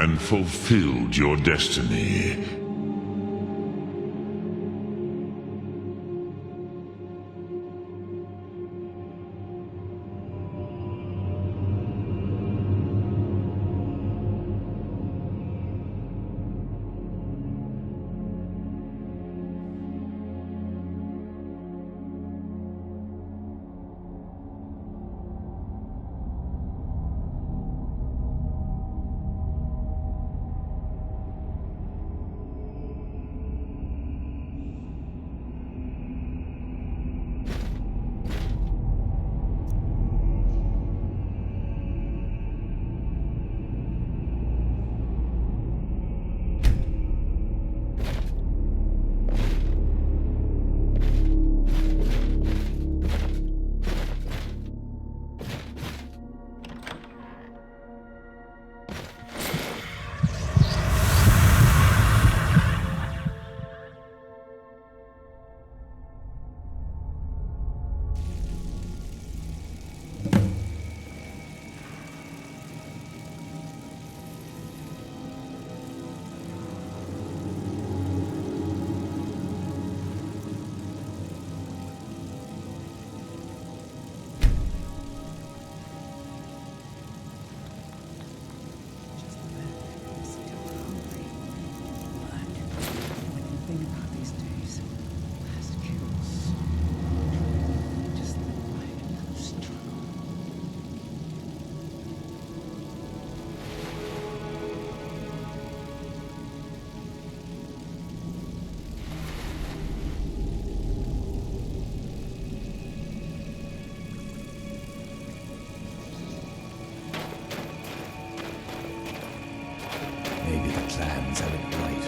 and fulfilled your destiny. Clans have it right.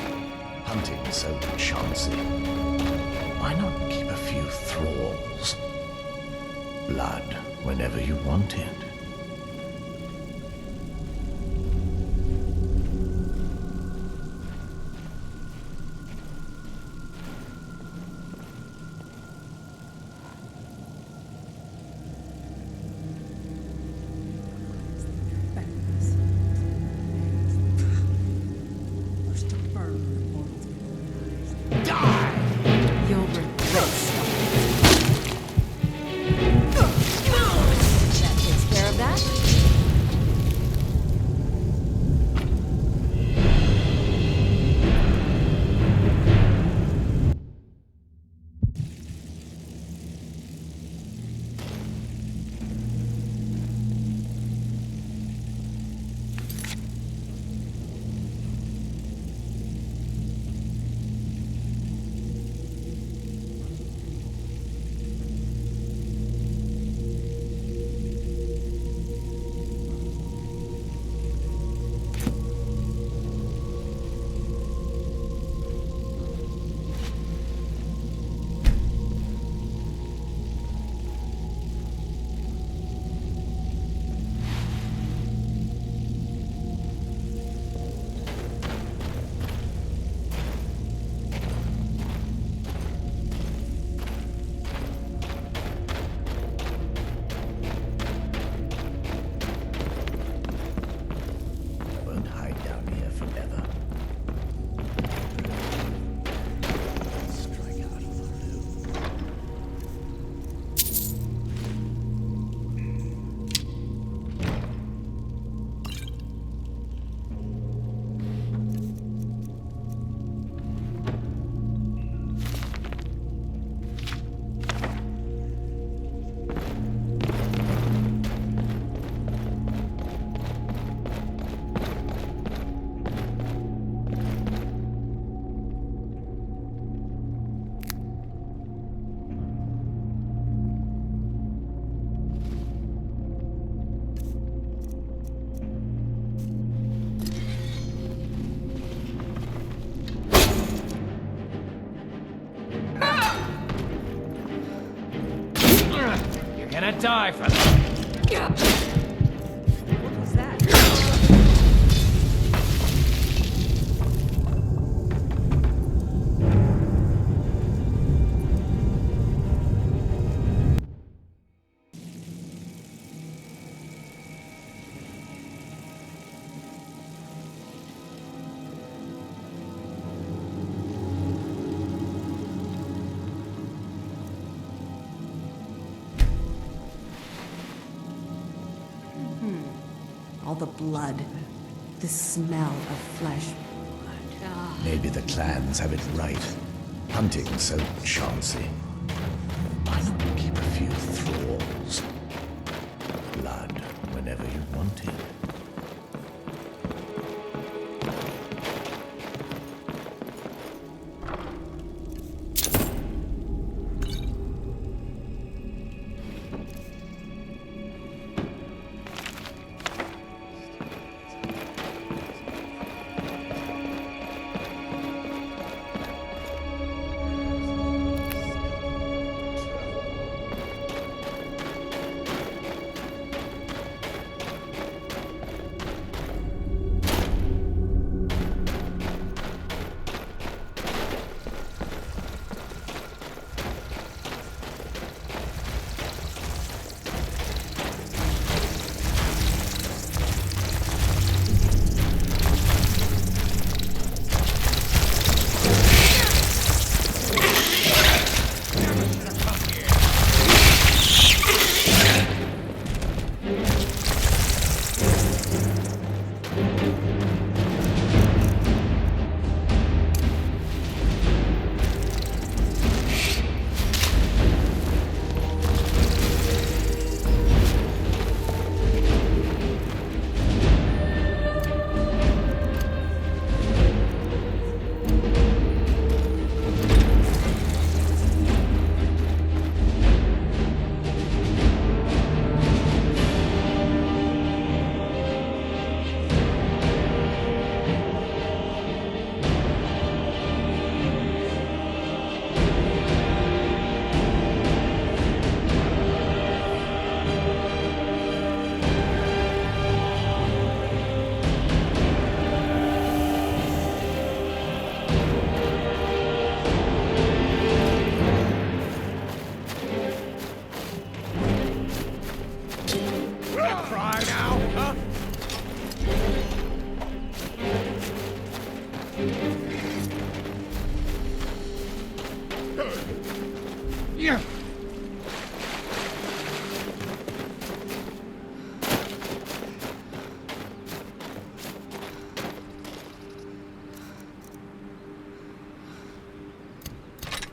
Hunting so chancy. Why not keep a few thralls? Blood whenever you want it. Gonna die for that. What was that? All the blood. The smell of flesh. Maybe the clans have it right. Hunting's so chancy. Why not keep a few thralls? Blood whenever you want it.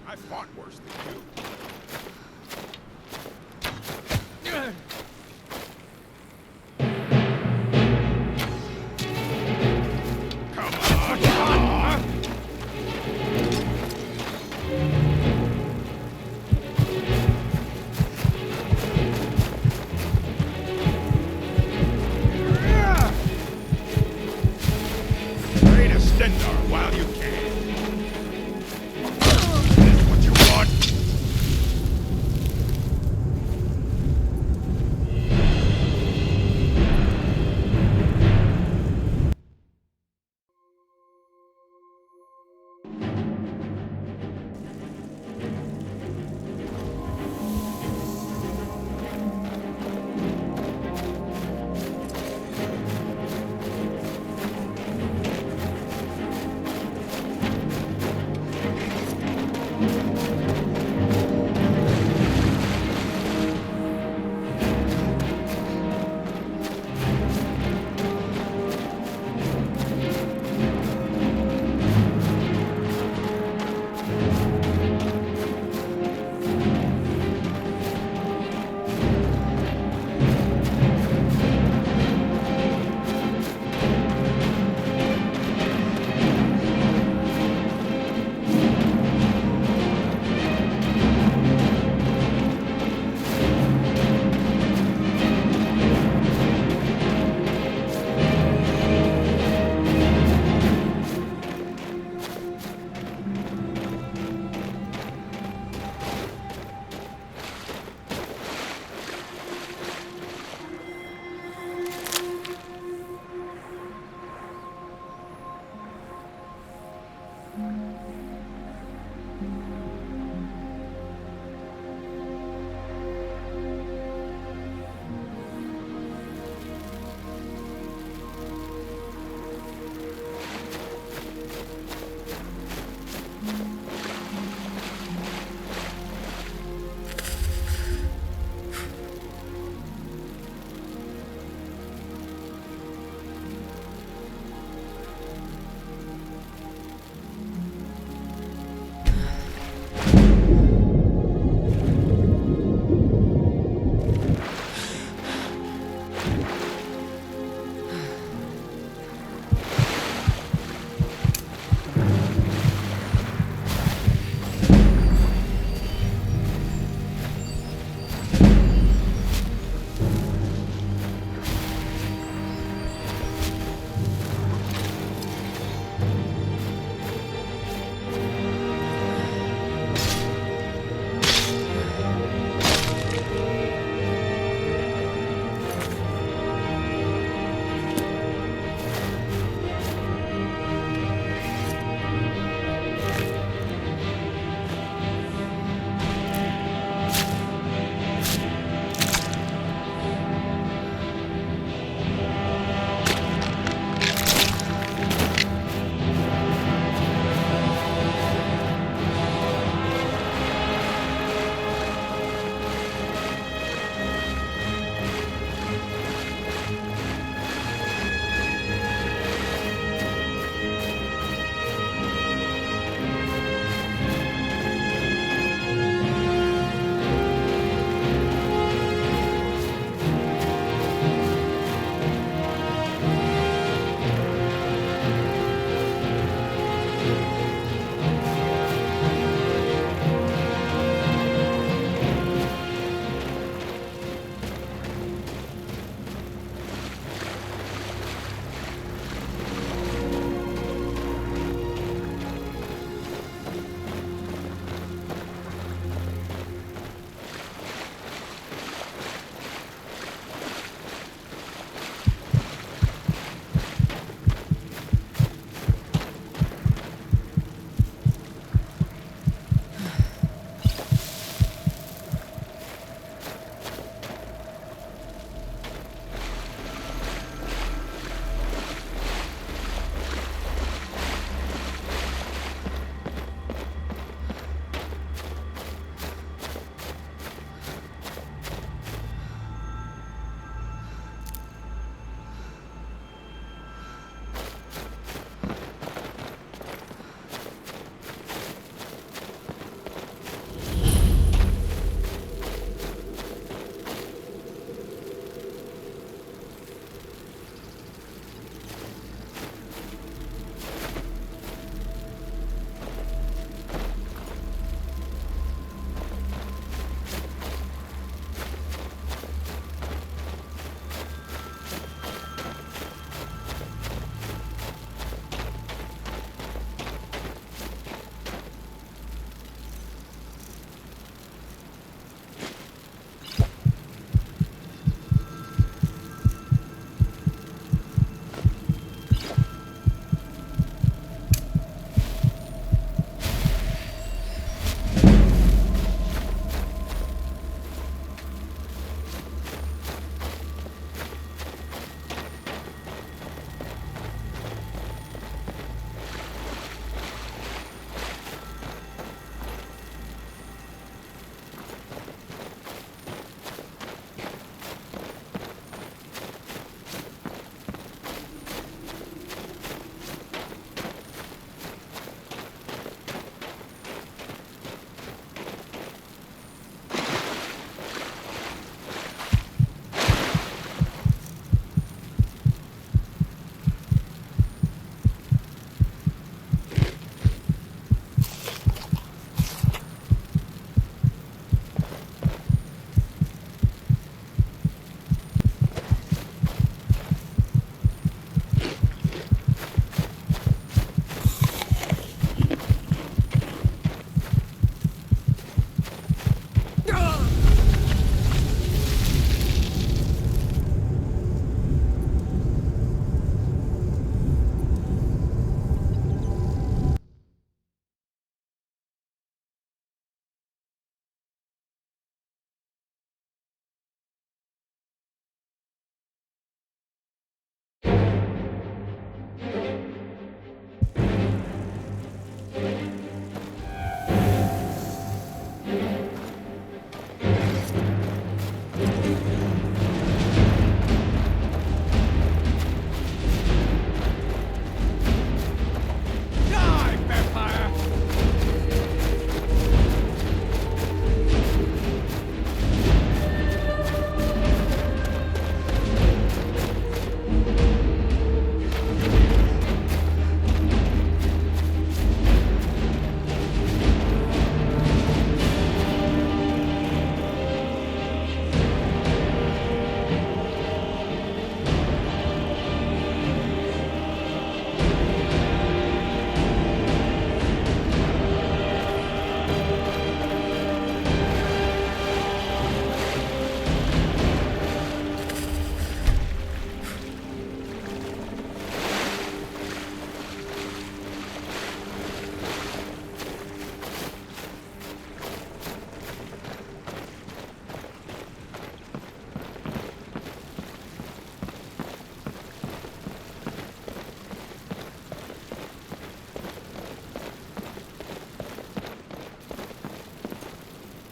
I fought worse than you.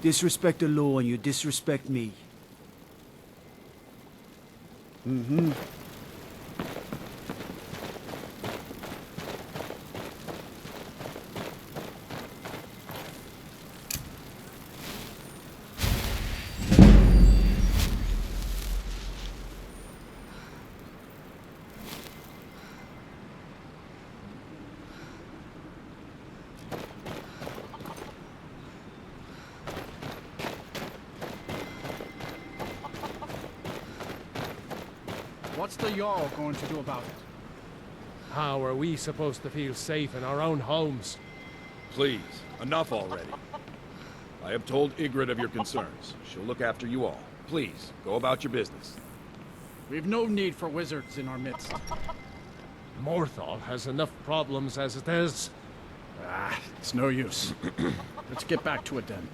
Disrespect the law and you disrespect me. Mm-hmm. What's the Jarl going to do about it? How are we supposed to feel safe in our own homes? Please, enough already. I have told Ygritte of your concerns. She'll look after you all. Please, go about your business. We've no need for wizards in our midst. Morthal has enough problems as it is. It's no use. Let's get back to it then.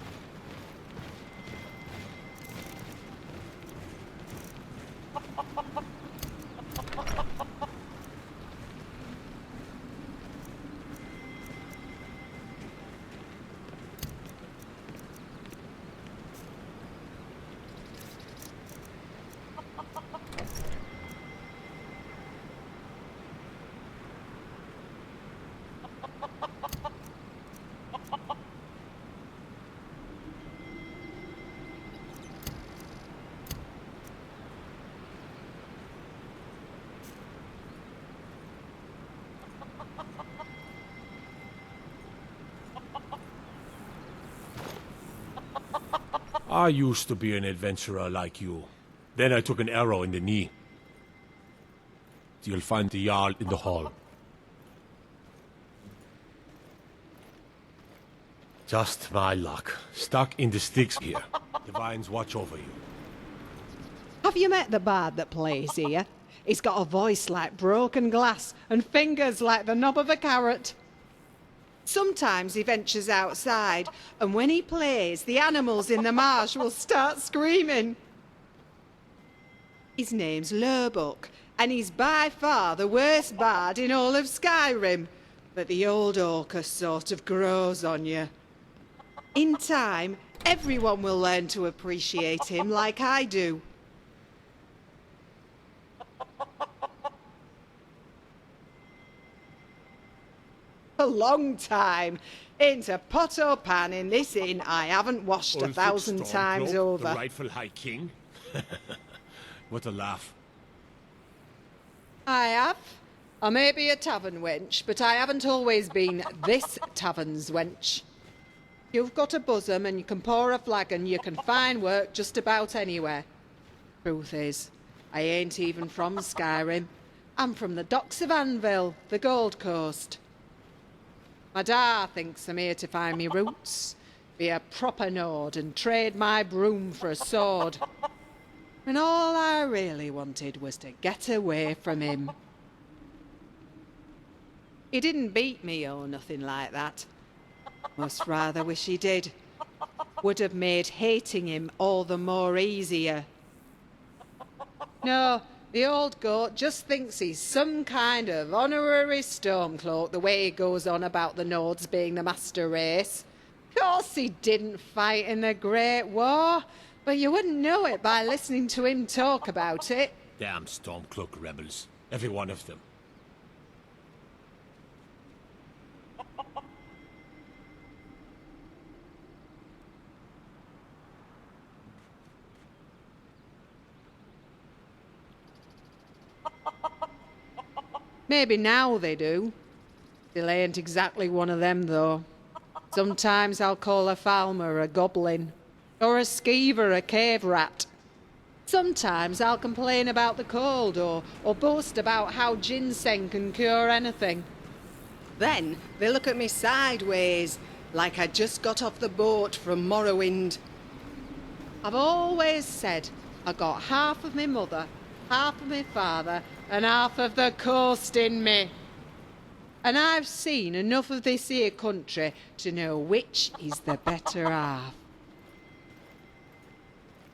I used to be an adventurer like you. Then I took an arrow in the knee. You'll find the Jarl in the hall. Just my luck. Stuck in the sticks here. The vines watch over you. Have you met the bard that plays here? He's got a voice like broken glass and fingers like the knob of a carrot. Sometimes he ventures outside, and when he plays, the animals in the marsh will start screaming. His name's Lurbuck, and he's by far the worst bard in all of Skyrim. But the old orca sort of grows on you. In time, everyone will learn to appreciate him like I do. A long time. Ain't a pot or pan in this inn I haven't washed 1,000 times over. The rightful High King? What a laugh. I have. I may be a tavern wench, but I haven't always been this tavern's wench. You've got a bosom and you can pour a flagon, you can find work just about anywhere. Truth is, I ain't even from Skyrim. I'm from the docks of Anvil, the Gold Coast. My da thinks I'm here to find me roots, be a proper Nord and trade my broom for a sword. And all I really wanted was to get away from him. He didn't beat me or nothing like that. Must rather wish he did. Would have made hating him all the more easier. No, the old goat just thinks he's some kind of honorary Stormcloak the way he goes on about the Nords being the master race. Of course he didn't fight in the Great War, but you wouldn't know it by listening to him talk about it. Damn Stormcloak rebels. Every one of them. Maybe now they do. Still ain't exactly one of them, though. Sometimes I'll call a Falmer a goblin, or a skeever a cave rat. Sometimes I'll complain about the cold, or boast about how ginseng can cure anything. Then they look at me sideways, like I just got off the boat from Morrowind. I've always said I got half of me mother, half of me father, and half of the coast in me. And I've seen enough of this here country to know which is the better half.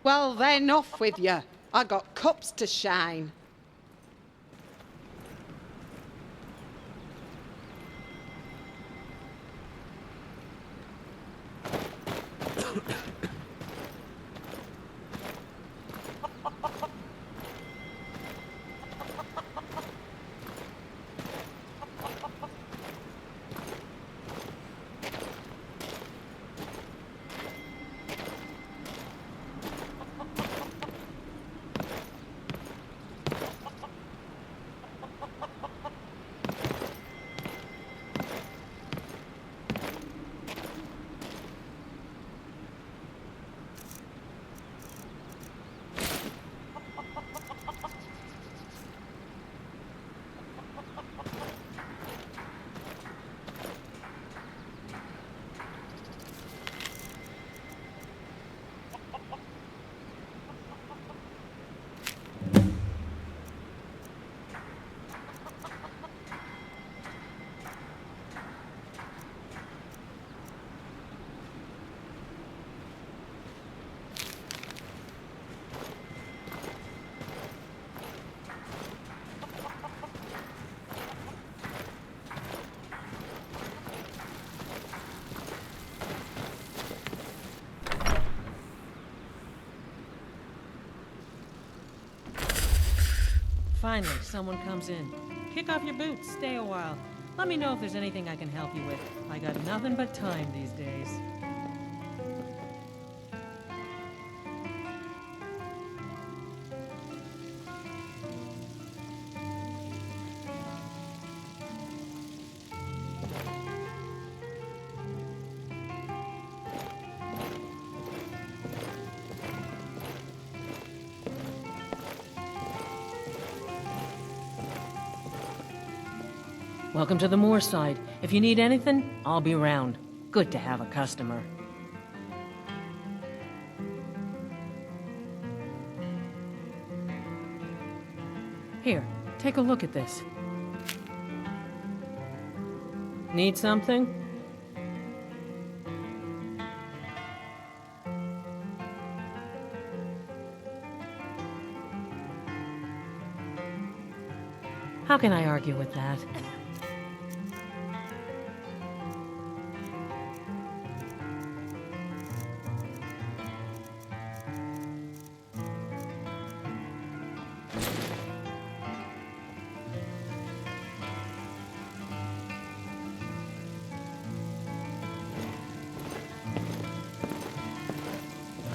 Well then, off with you. I got cups to shine. finally, someone comes in. Kick off your boots, stay a while. Let me know if there's anything I can help you with. I got nothing but time these days. Welcome to the Moorside. If you need anything, I'll be around. Good to have a customer. Here, take a look at this. Need something? How can I argue with that?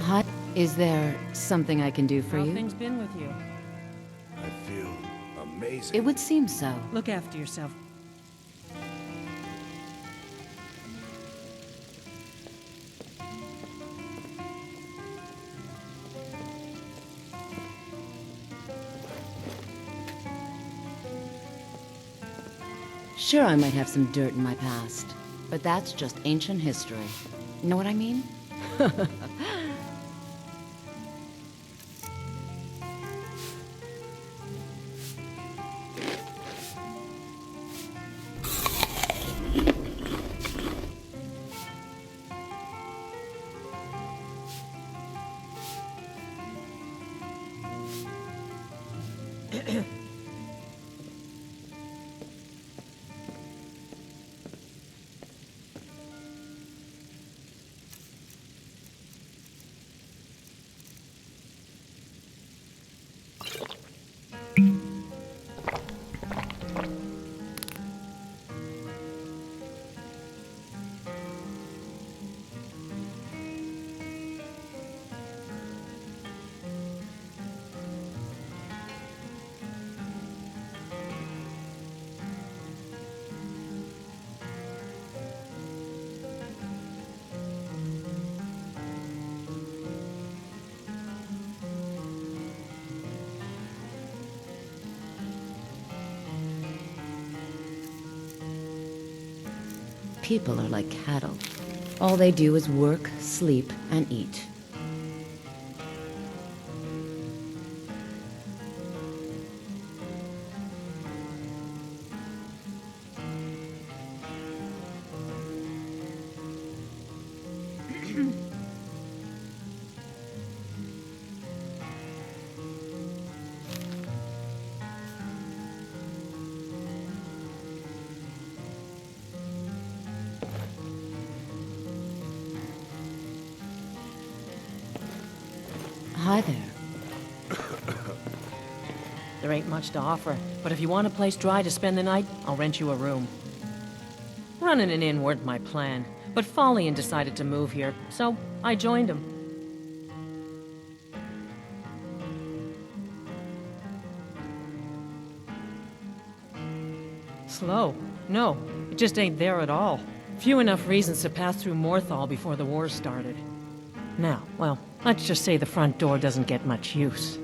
Hi. Is there something I can do for How you? things been with you? I feel amazing. It would seem so. Look after yourself. Sure, I might have some dirt in my past, but that's just ancient history. Know what I mean? People are like cattle. All they do is work, sleep, and eat. Hi there. There ain't much to offer, but if you want a place dry to spend the night, I'll rent you a room. Running an inn weren't my plan, but Follian decided to move here, so I joined him. Slow? No, it just ain't there at all. Few enough reasons to pass through Morthal before the war started. Now, well, let's just say the front door doesn't get much use.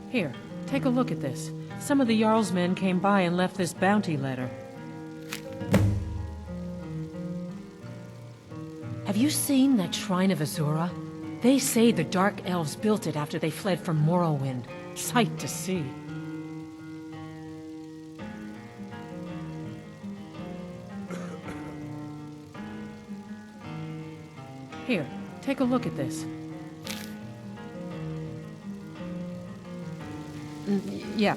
Here, take a look at this. Some of the Jarl's men came by and left this bounty letter. Have you seen that Shrine of Azura? They say the Dark Elves built it after they fled from Morrowind. Sight to see. Here, take a look at this. Yeah,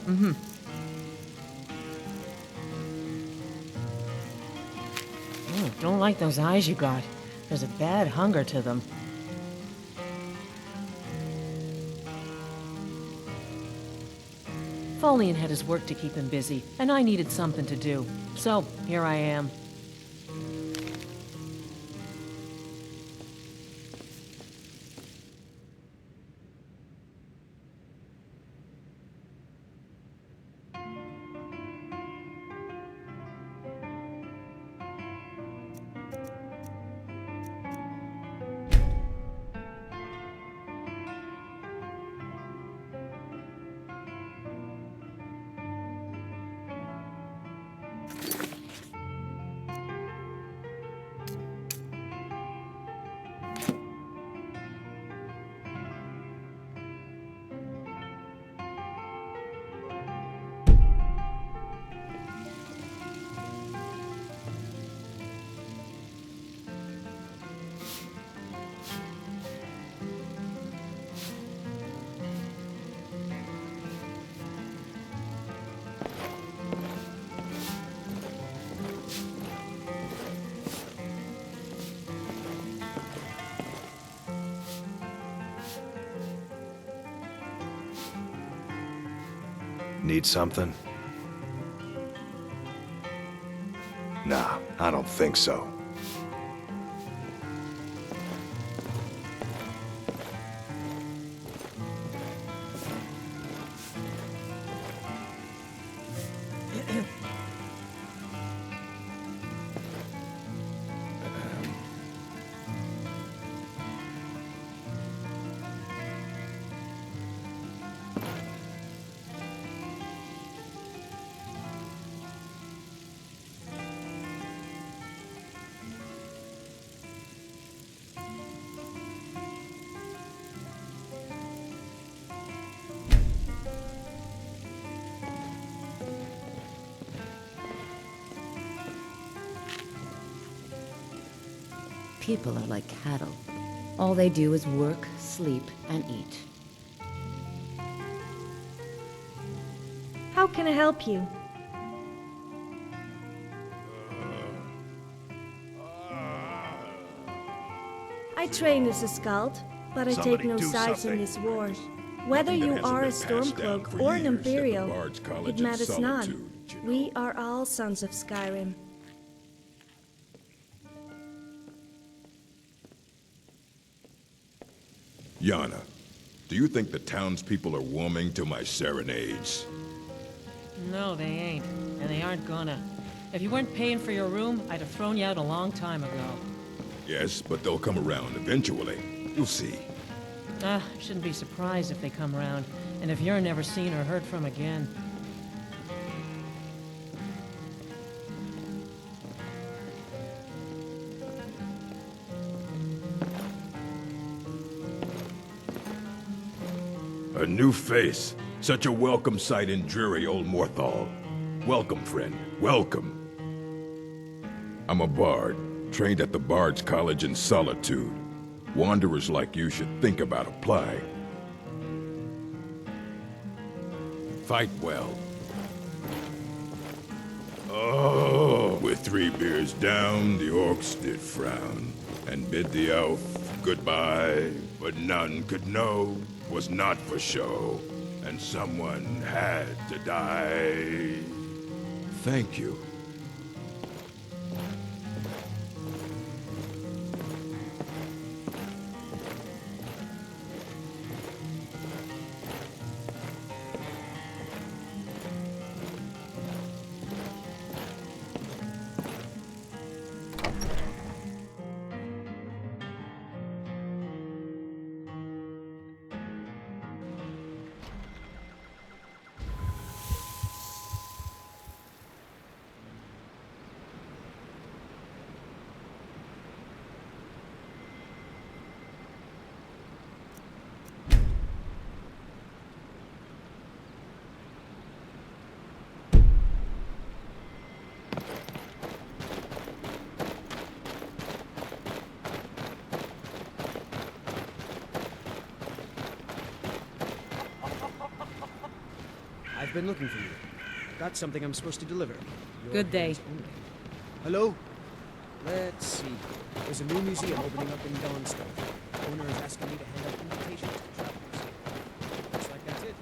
Don't like those eyes you got. There's a bad hunger to them. Folian had his work to keep him busy, and I needed something to do. So, here I am. Need something? Nah, I don't think so. People are like cattle. All they do is work, sleep, and eat. How can I help you? I train as a scout, but I take no sides in this war. Whether you are a Stormcloak or an Imperial, it matters not. We are all sons of Skyrim. Yana, do you think the townspeople are warming to my serenades? No, they ain't. And they aren't gonna. If you weren't paying for your room, I'd have thrown you out a long time ago. Yes, but they'll come around eventually. You'll see. Shouldn't be surprised if they come around. And if you're never seen or heard from again. A new face. Such a welcome sight in dreary old Morthal. Welcome, friend. Welcome. I'm a bard, trained at the Bard's College in Solitude. Wanderers like you should think about applying. Fight well. Oh, with 3 beers down, the orcs did frown, and bid the elf goodbye, but none could know 'twas not for show, and someone had to die. Thank you. I've been looking for you. Got something I'm supposed to deliver. Good day. Hello? Let's see. There's a new museum opening up in Dawnstone. The owner is asking me to hand out invitations to travelers. Looks like that's it.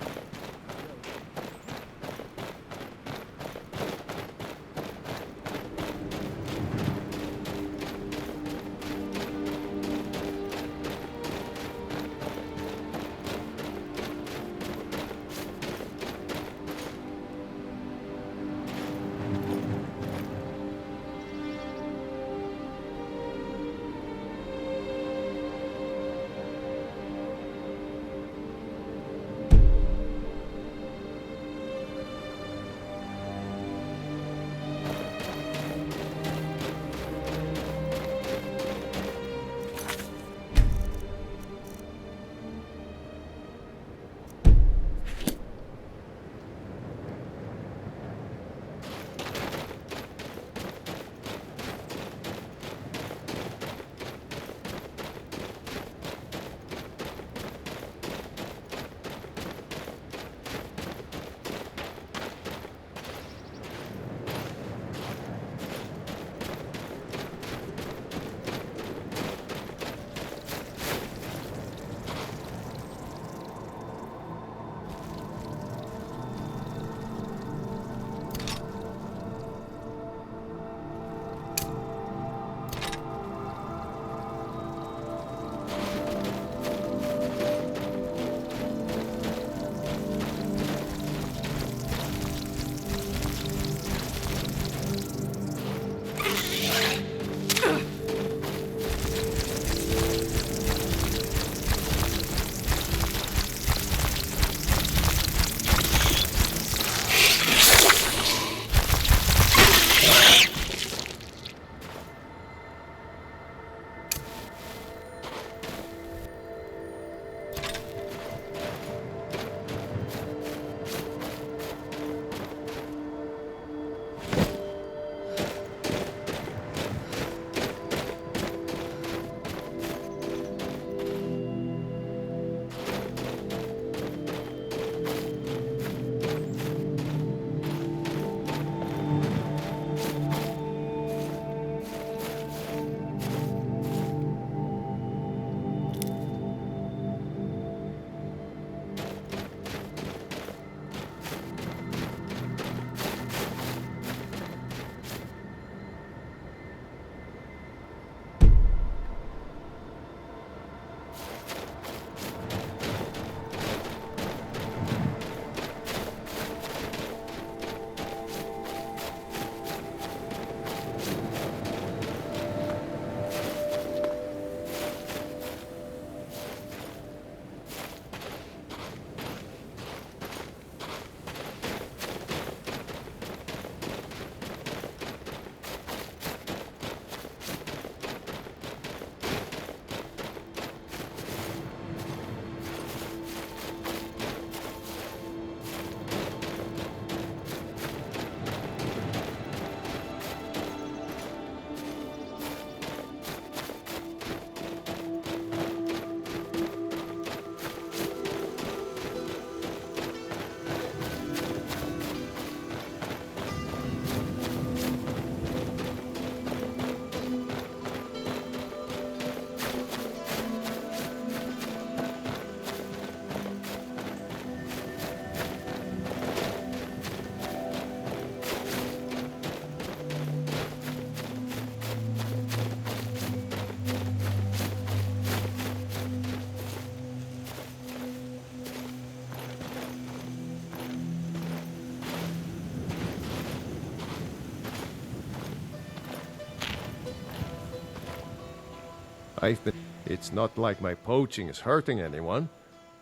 It's not like my poaching is hurting anyone.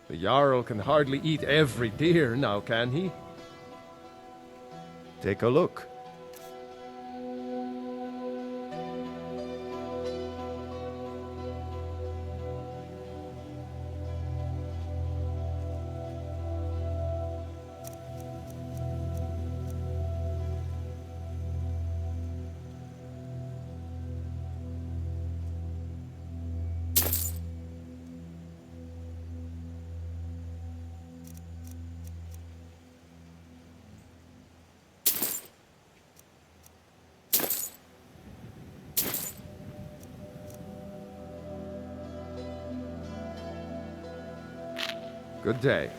The Jarl can hardly eat every deer now, can he? Take a look. Good day.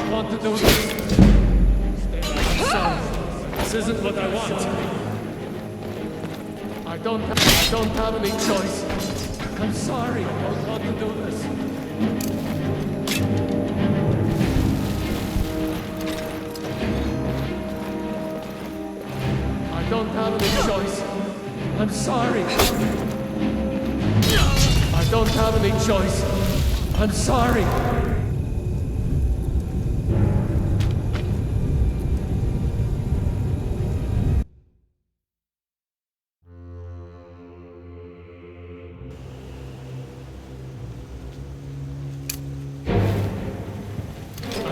don't want to do this. I'm sorry. This isn't what I want. I don't have any choice. I'm sorry. I don't want to do this. I don't have any choice. I'm sorry. I don't have any choice. I'm sorry.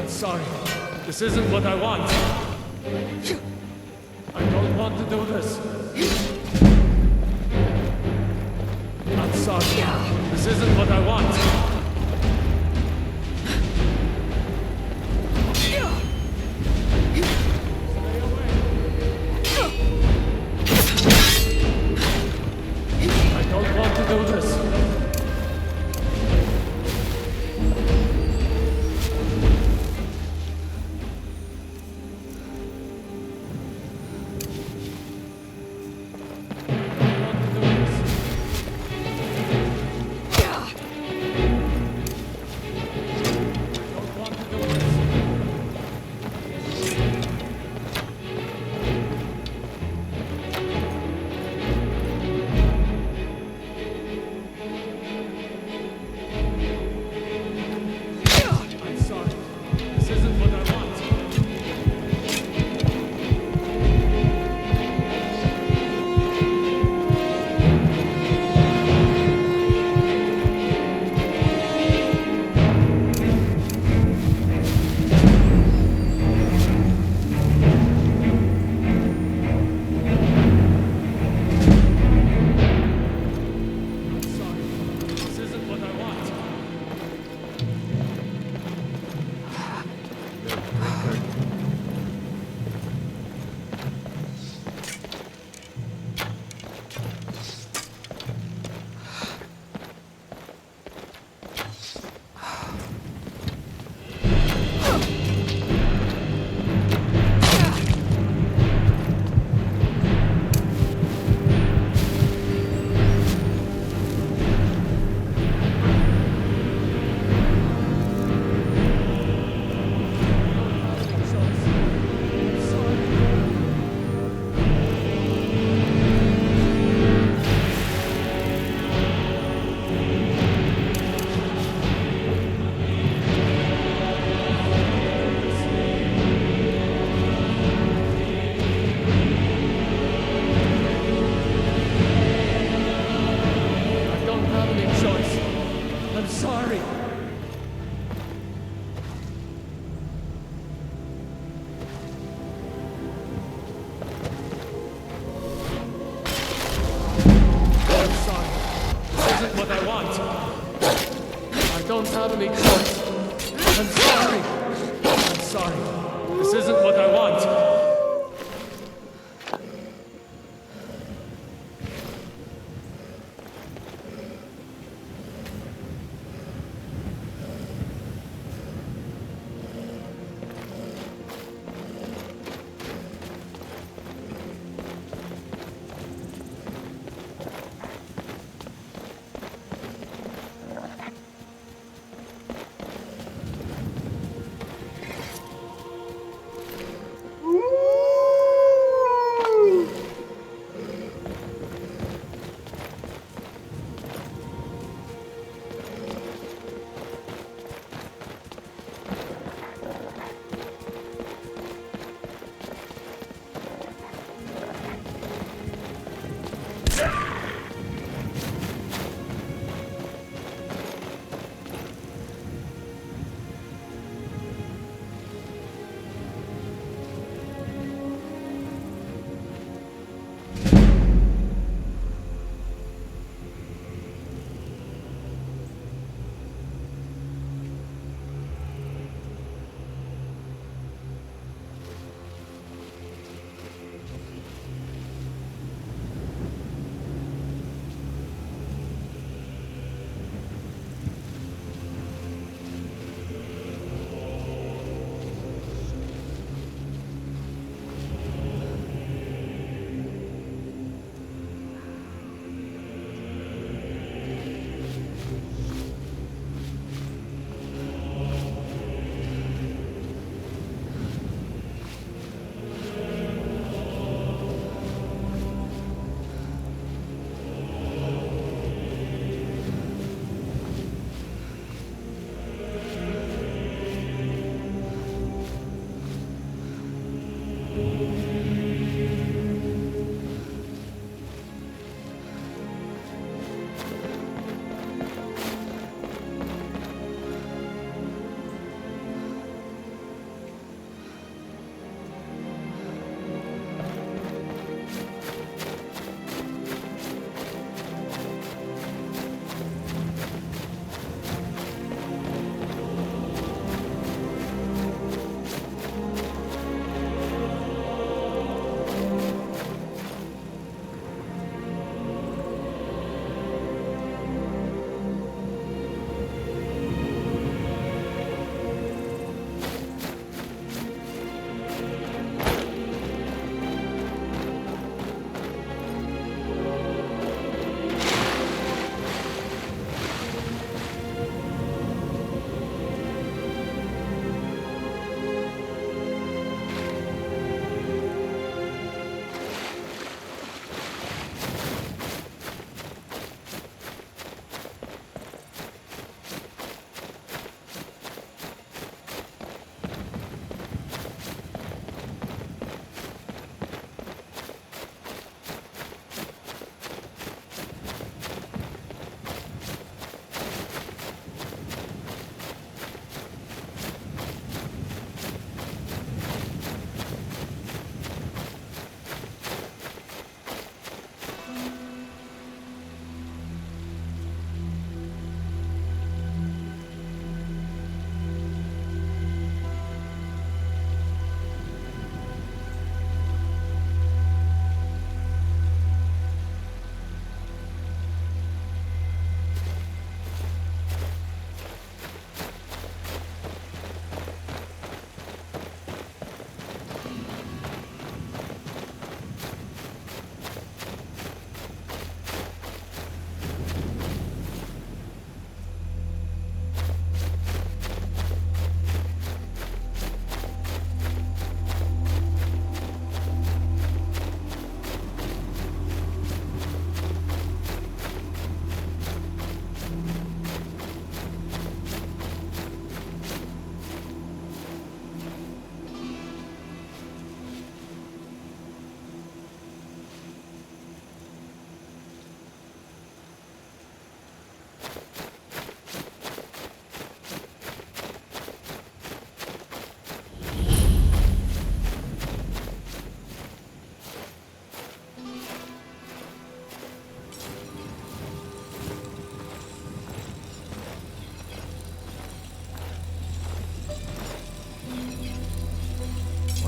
I'm sorry. This isn't what I want. I don't want to do this. I'm sorry. This isn't what I want. I don't want to do this.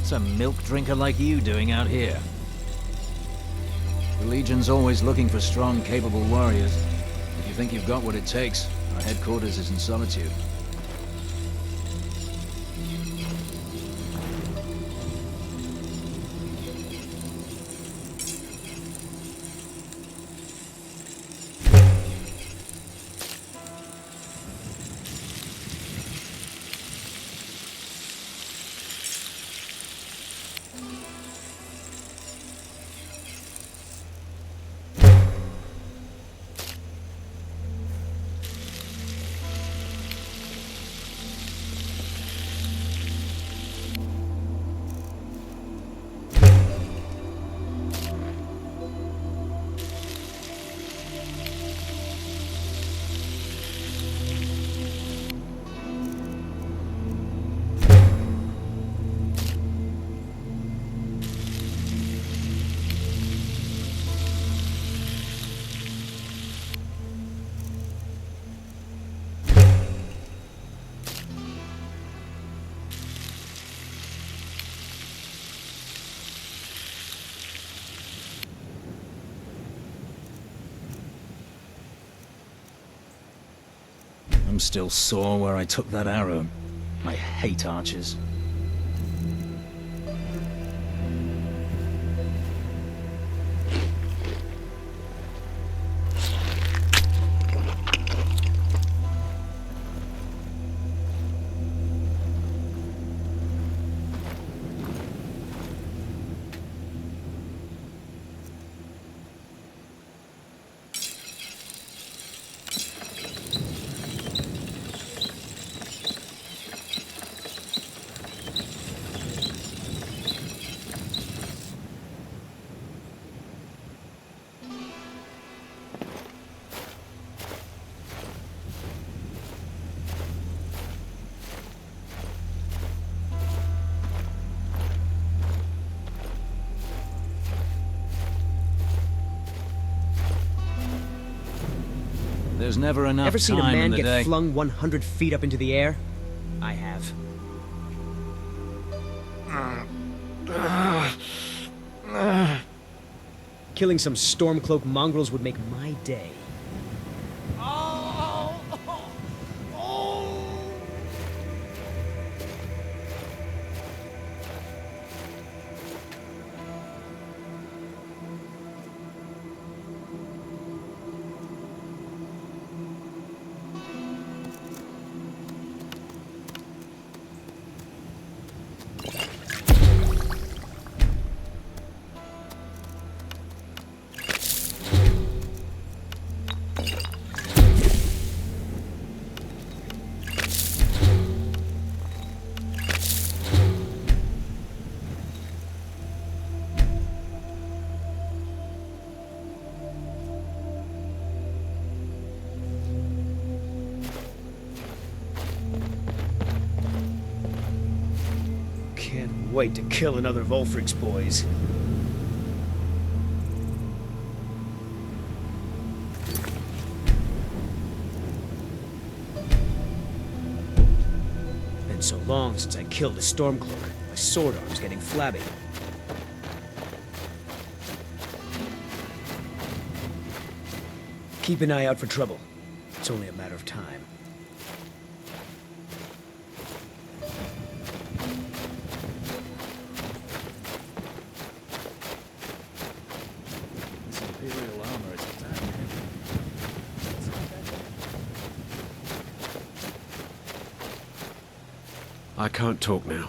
What's a milk drinker like you doing out here? The Legion's always looking for strong, capable warriors. If you think you've got what it takes, our headquarters is in Solitude. I'm still sore where I took that arrow. I hate archers. There's never enough Ever seen a time in man the get day. flung 100 feet up into the air? I have. Killing some Stormcloak mongrels would make my day. Can't wait to kill another Volfric's boys. Been so long since I killed a Stormcloak. My sword arm's getting flabby. Keep an eye out for trouble. It's only a matter of time. This Imperial armor is attacked. I can't talk now.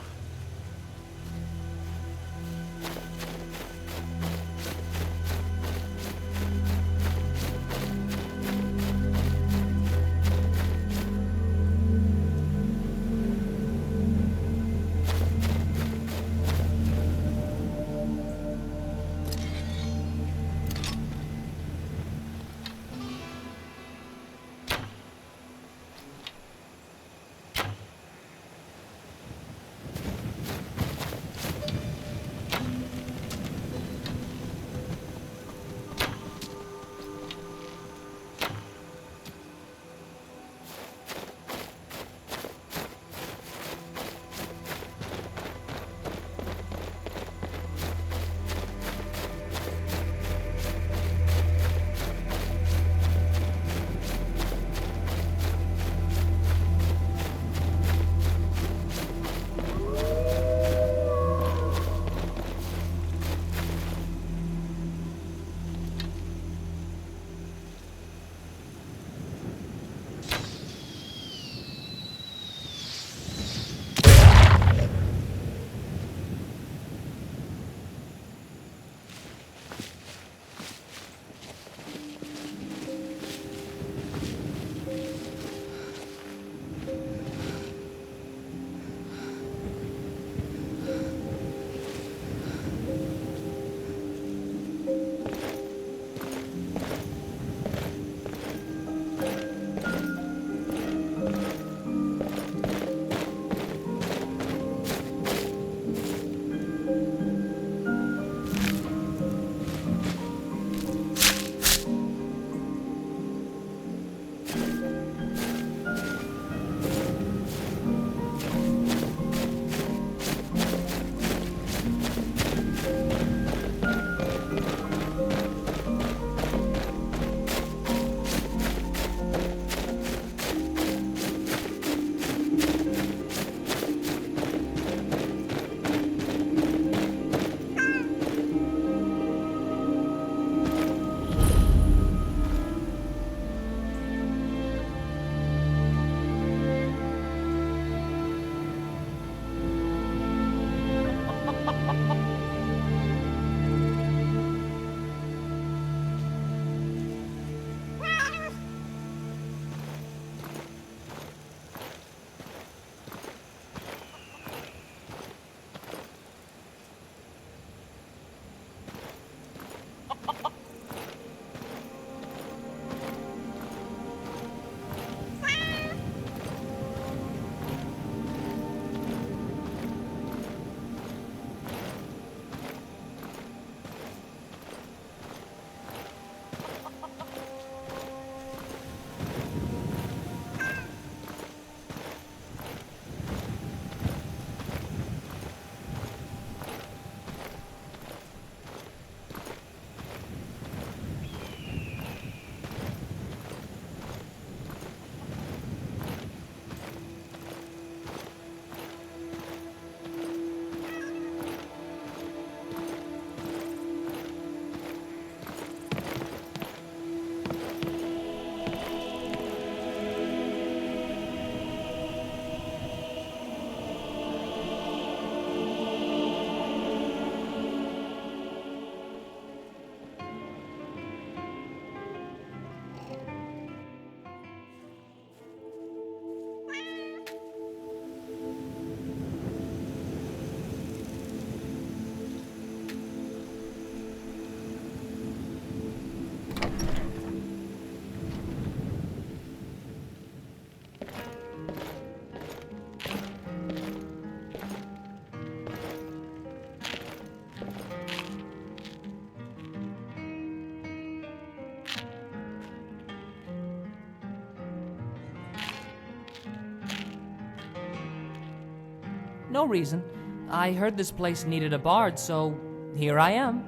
no reason. I heard this place needed a bard, so here I am.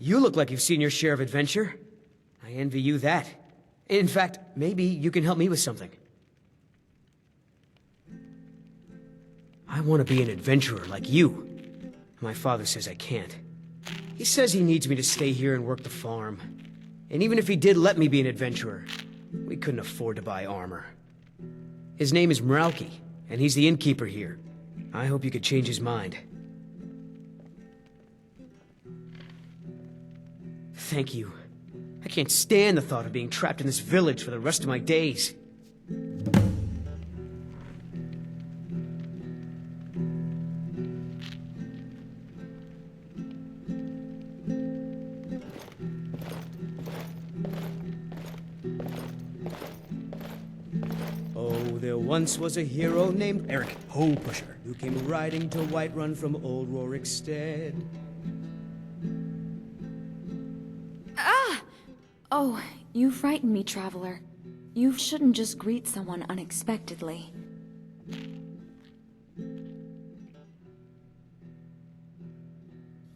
You look like you've seen your share of adventure. I envy you that. In fact, maybe you can help me with something. I want to be an adventurer like you. My father says I can't. He says he needs me to stay here and work the farm. And even if he did let me be an adventurer, we couldn't afford to buy armor. His name is Mralki, and he's the innkeeper here. I hope you could change his mind. Thank you. I can't stand the thought of being trapped in this village for the rest of my days. Oh, there once was a hero named Eric Hoepusher, who came riding to Whiterun from old Rorikstead. Oh, you frighten me, traveler. You shouldn't just greet someone unexpectedly.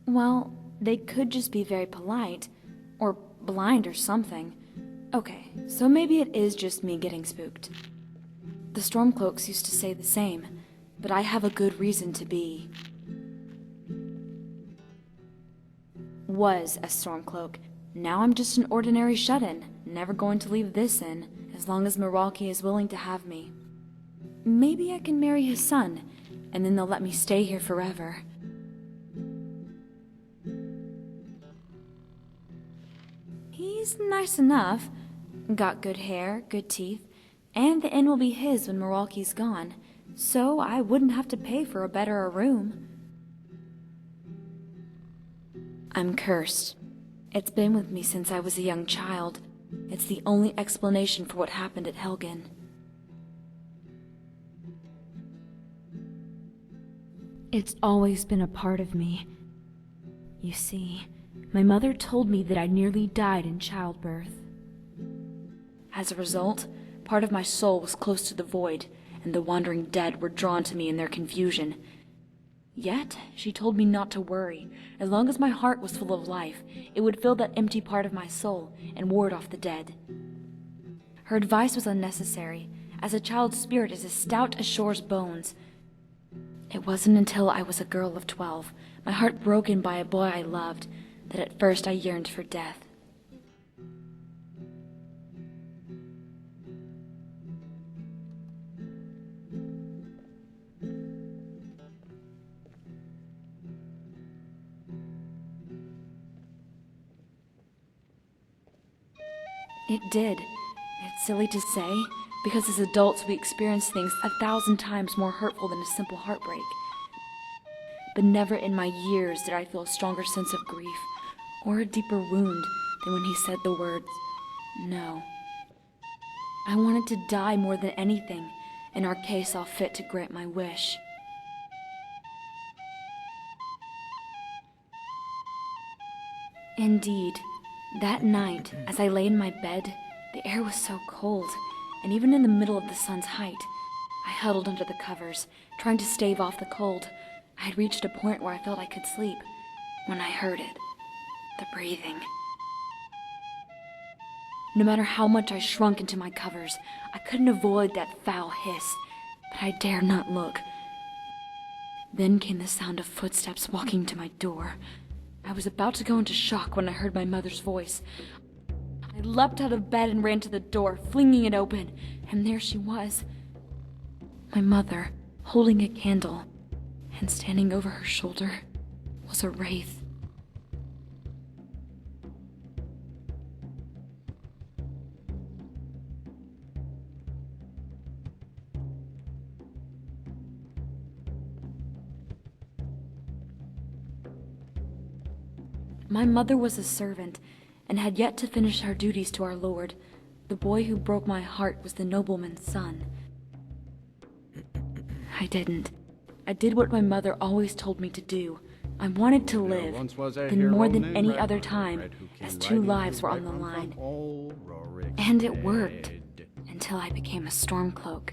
Well, they could just be very polite, or blind or something. Okay, so maybe it is just me getting spooked. The Stormcloaks used to say the same, but I have a good reason to be... was a Stormcloak. Now I'm just an ordinary shut-in, never going to leave this inn, as long as Mralki is willing to have me. Maybe I can marry his son, and then they'll let me stay here forever. He's nice enough. Got good hair, good teeth, and the inn will be his when Mralki's gone, so I wouldn't have to pay for a better room. I'm cursed. It's been with me since I was a young child. It's the only explanation for what happened at Helgen. It's always been a part of me. You see, my mother told me that I nearly died in childbirth. As a result, part of my soul was close to the void, and the wandering dead were drawn to me in their confusion. Yet, she told me not to worry. As long as my heart was full of life, it would fill that empty part of my soul and ward off the dead. Her advice was unnecessary, as a child's spirit is as stout as Shore's bones. It wasn't until I was a girl of 12, my heart broken by a boy I loved, that at first I yearned for death. It did. It's silly to say, because as adults we experience things 1,000 times more hurtful than a simple heartbreak. But never in my years did I feel a stronger sense of grief, or a deeper wound, than when he said the words, "No." I wanted to die more than anything, in our case saw fit to grant my wish. Indeed, that night, as I lay in my bed, the air was so cold, and even in the middle of the sun's height, I huddled under the covers, trying to stave off the cold. I had reached a point where I felt I could sleep, when I heard it, the breathing. No matter how much I shrunk into my covers, I couldn't avoid that foul hiss, but I dared not look. Then came the sound of footsteps walking to my door. I was about to go into shock when I heard my mother's voice. I leapt out of bed and ran to the door, flinging it open, and there she was. My mother, holding a candle, and standing over her shoulder was a wraith. My mother was a servant, and had yet to finish her duties to our lord. The boy who broke my heart was the nobleman's son. I didn't. I did what my mother always told me to do. I wanted to live, then more than any other time, as 2 lives were on the line. And it worked, until I became a Stormcloak.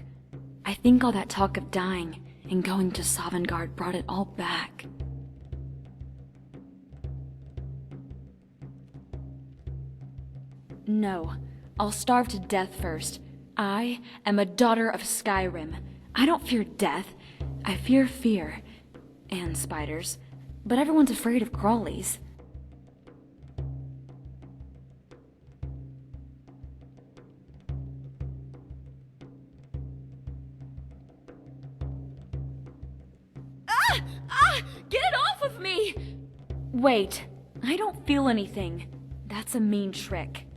I think all that talk of dying and going to Sovngarde brought it all back. No, I'll starve to death first. I am a daughter of Skyrim. I don't fear death. I fear fear. And spiders. But everyone's afraid of crawlies. Get it off of me! Wait, I don't feel anything. That's a mean trick.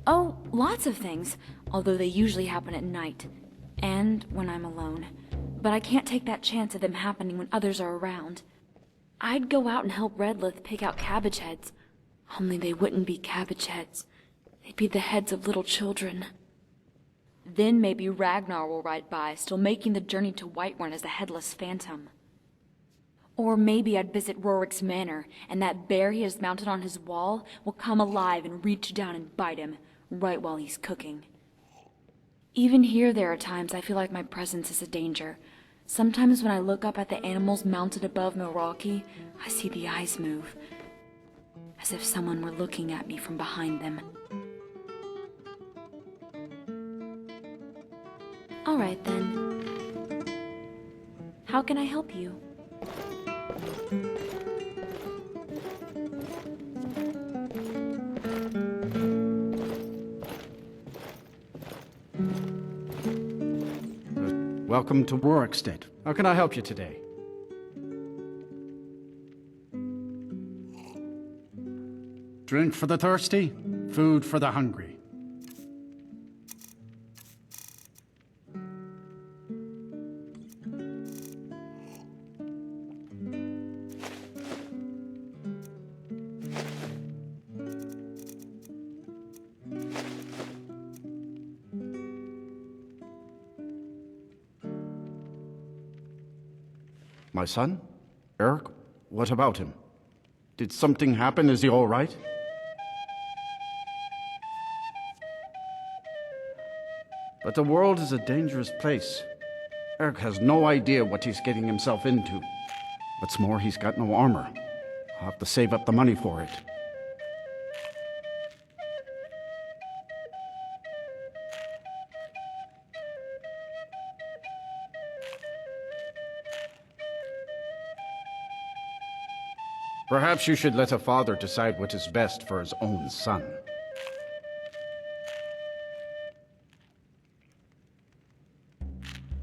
Oh, lots of things, although they usually happen at night. And when I'm alone. But I can't take that chance of them happening when others are around. I'd go out and help Redlith pick out cabbage heads. Only they wouldn't be cabbage heads. They'd be the heads of little children. Then maybe Ragnar will ride by, still making the journey to Whiterun as the Headless Phantom. Or maybe I'd visit Rorik's manor, and that bear he has mounted on his wall will come alive and reach down and bite him, right while he's cooking. Even here there are times I feel like my presence is a danger. Sometimes when I look up at the animals mounted above Milwaukee, I see the eyes move, as if someone were looking at me from behind them. All right then. How can I help you? Welcome to Rorikstead. How can I help you today? Drink for the thirsty, food for the hungry. My son? Eric? What about him? Did something happen? Is he all right? But the world is a dangerous place. Eric has no idea what he's getting himself into. What's more, he's got no armor. I'll have to save up the money for it. Perhaps you should let a father decide what is best for his own son.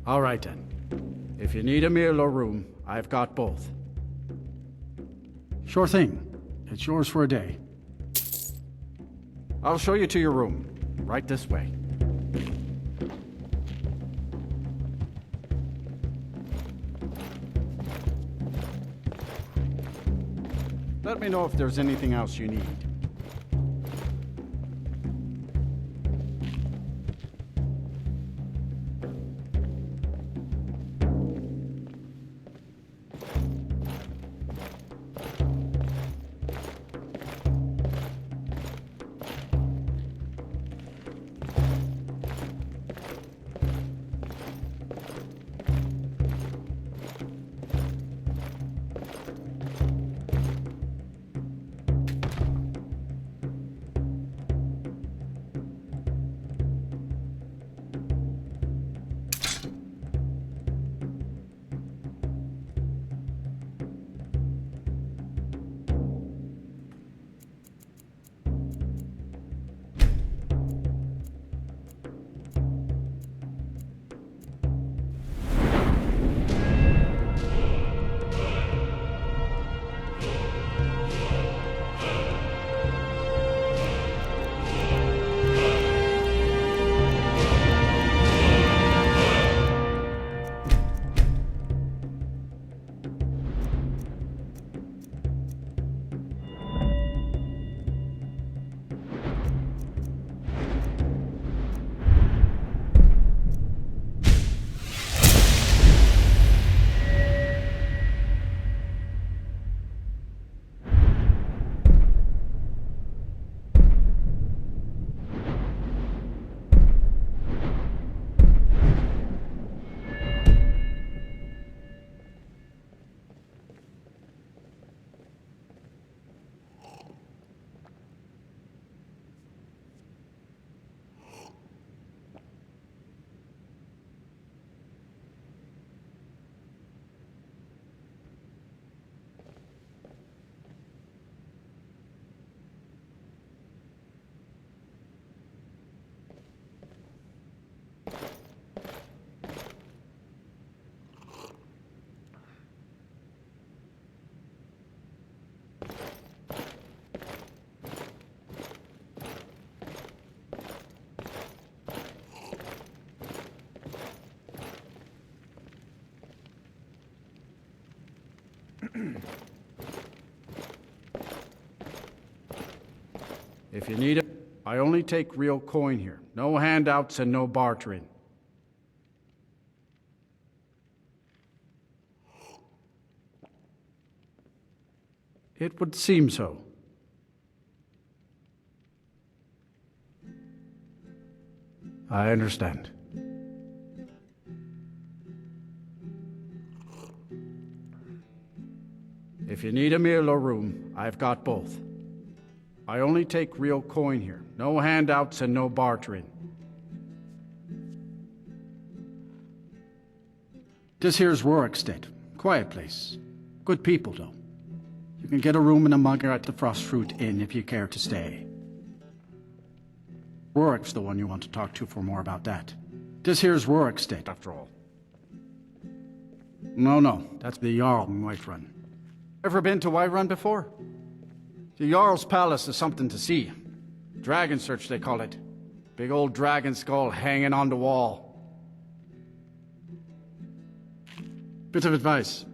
All right then. If you need a meal or room, I've got both. Sure thing. It's yours for a day. I'll show you to your room. Right this way. Let me know if there's anything else you need. If you need it, I only take real coin here. No handouts and no bartering. It would seem so. I understand. If you need a meal or room, I've got both. I only take real coin here. No handouts and no bartering. This here's Rorikstead. Quiet place. Good people, though. You can get a room and a mugger at the Frostfruit Inn if you care to stay. Rorik's the one you want to talk to for more about that. This here's Rorikstead, after all. No, that's the Jarl in Whiterun. Ever been to Whiterun before? The Jarl's Palace is something to see. Dragon Search, they call it. Big old dragon skull hanging on the wall. Bit of advice.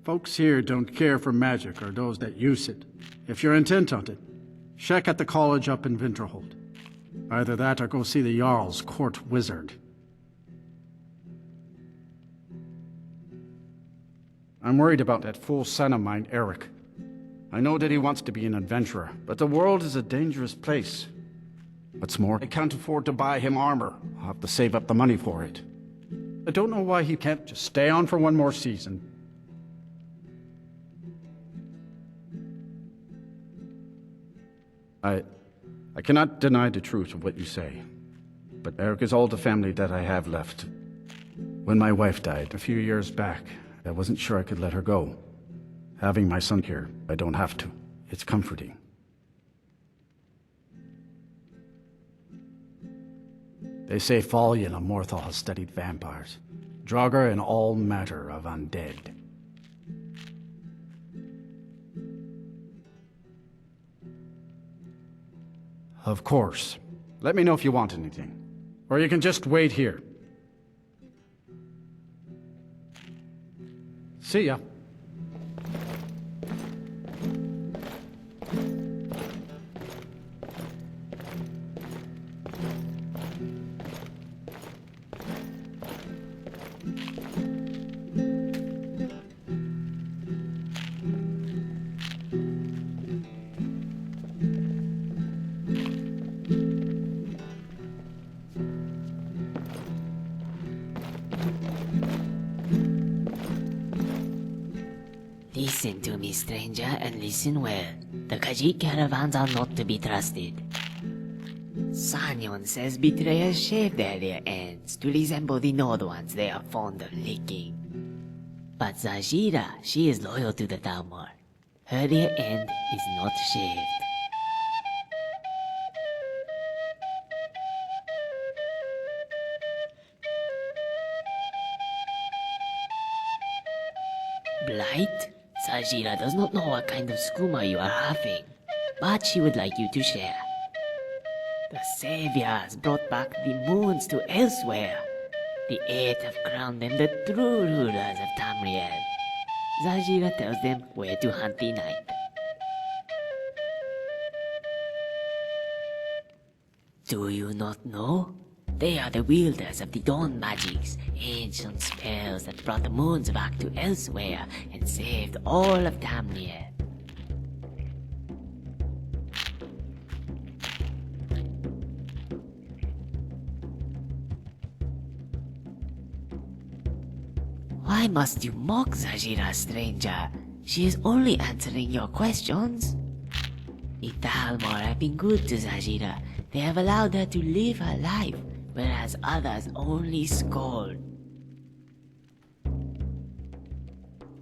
Folks here don't care for magic or those that use it. If you're intent on it, check at the college up in Winterhold. Either that or go see the Jarl's court wizard. I'm worried about that fool son of mine, Eric. I know that he wants to be an adventurer, but the world is a dangerous place. What's more, I can't afford to buy him armor. I'll have to save up the money for it. I don't know why he can't just stay on for one more season. I cannot deny the truth of what you say, but Eric is all the family that I have left. When my wife died a few years back, I wasn't sure I could let her go. Having my son here, I don't have to. It's comforting. They say Fallion of Morthal has studied vampires, Draugr and all matter of undead. Of course. Let me know if you want anything. Or you can just wait here. See ya. Listen to me, stranger, and listen well. The Khajiit caravans are not to be trusted. Sanyon says betrayers shave their rear ends to resemble the Nord ones they are fond of licking. But Zajira, she is loyal to the Talmor. Her rear end is not shaved. Blight? Zajira does not know what kind of skooma you are having, but she would like you to share. The Saviors brought back the moons to elsewhere. The Eight have crowned them the true rulers of Tamriel. Zajira tells them where to hunt the night. Do you not know? They are the wielders of the dawn magics, ancient spells that brought the moons back to elsewhere and saved all of Tamriel. Why must you mock Zajira, stranger? She is only answering your questions. The Talmor have been good to Zajira. They have allowed her to live her life, whereas others only scold.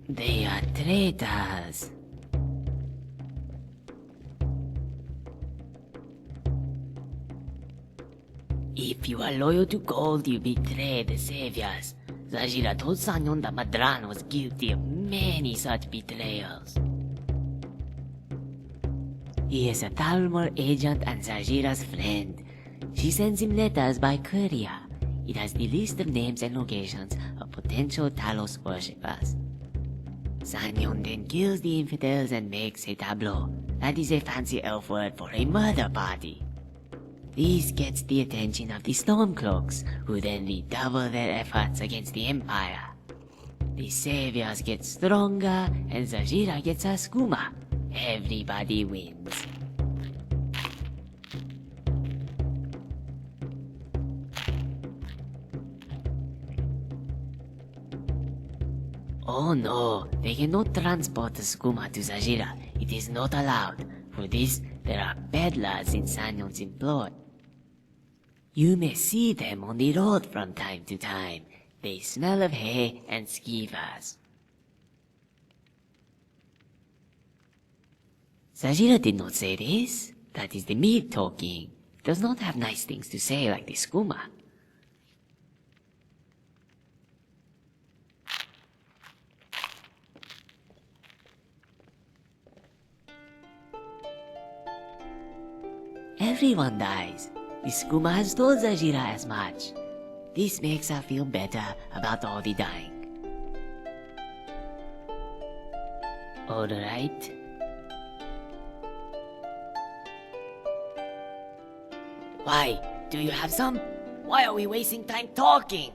They are traitors. If you are loyal to gold, you betray the Saviors. Zajira told Sanyon that Madran was guilty of many such betrayals. He is a Talmor agent and Zajira's friend. She sends him letters by courier. It has the list of names and locations of potential Talos worshippers. Sanyon then kills the infidels and makes a tableau. That is a fancy elf word for a murder party. This gets the attention of the Stormcloaks, who then redouble their efforts against the Empire. The saviors get stronger, and Zajira gets a skooma. Everybody wins. Oh no, they cannot transport the skooma to Zajira. It is not allowed. For this, there are peddlers in Sanyon's employ. You may see them on the road from time to time. They smell of hay and skivers. Zajira did not say this. That is the mead talking. It does not have nice things to say like the skooma. Everyone dies. The skooma has told Zajira as much. This makes her feel better about all the dying. Alright. Why? Do you have some? Why are we wasting time talking?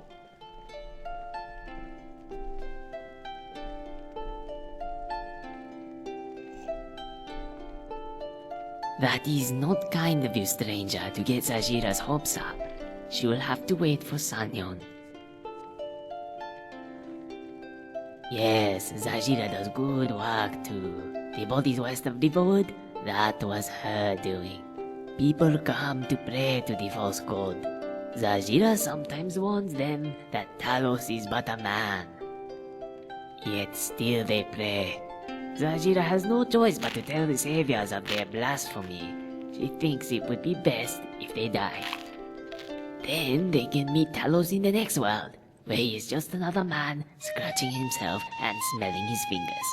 That is not kind of you, stranger, to get Zajira's hopes up. She will have to wait for Sanyon. Yes, Zajira does good work too. The bodies west of the wood, that was her doing. People come to pray to the false god. Zajira sometimes warns them that Talos is but a man. Yet still they pray. Zajira has no choice but to tell the saviors of their blasphemy. She thinks it would be best if they die. Then they can meet Talos in the next world, where he is just another man scratching himself and smelling his fingers.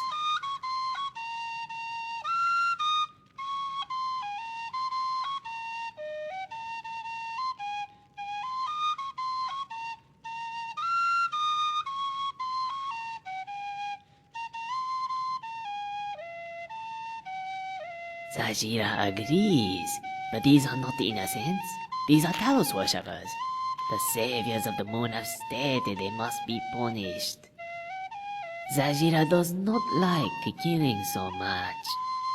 Zajira agrees, but these are not the innocents. These are Talos worshippers. The saviors of the moon have stated they must be punished. Zajira does not like the killing so much,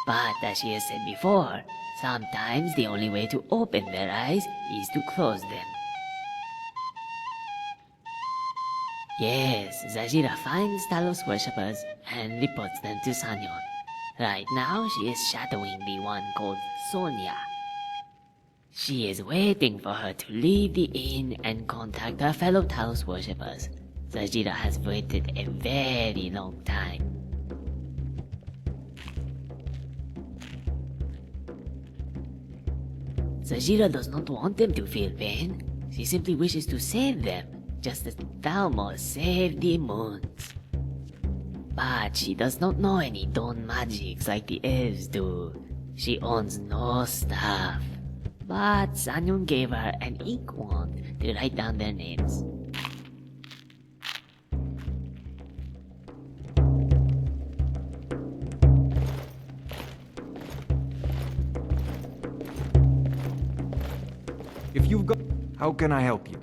but as she has said before, sometimes the only way to open their eyes is to close them. Yes, Zajira finds Talos worshippers and reports them to Sanyon. Right now, she is shadowing the one called Sonia. She is waiting for her to leave the inn and contact her fellow Talos worshippers. Zajira has waited a very long time. Zajira does not want them to feel pain. She simply wishes to save them, just as Thalmor saved the moons. But she does not know any dawn magics like the elves do. She owns no staff. But Sanyon gave her an ink wand to write down their names. If you've got... How can I help you?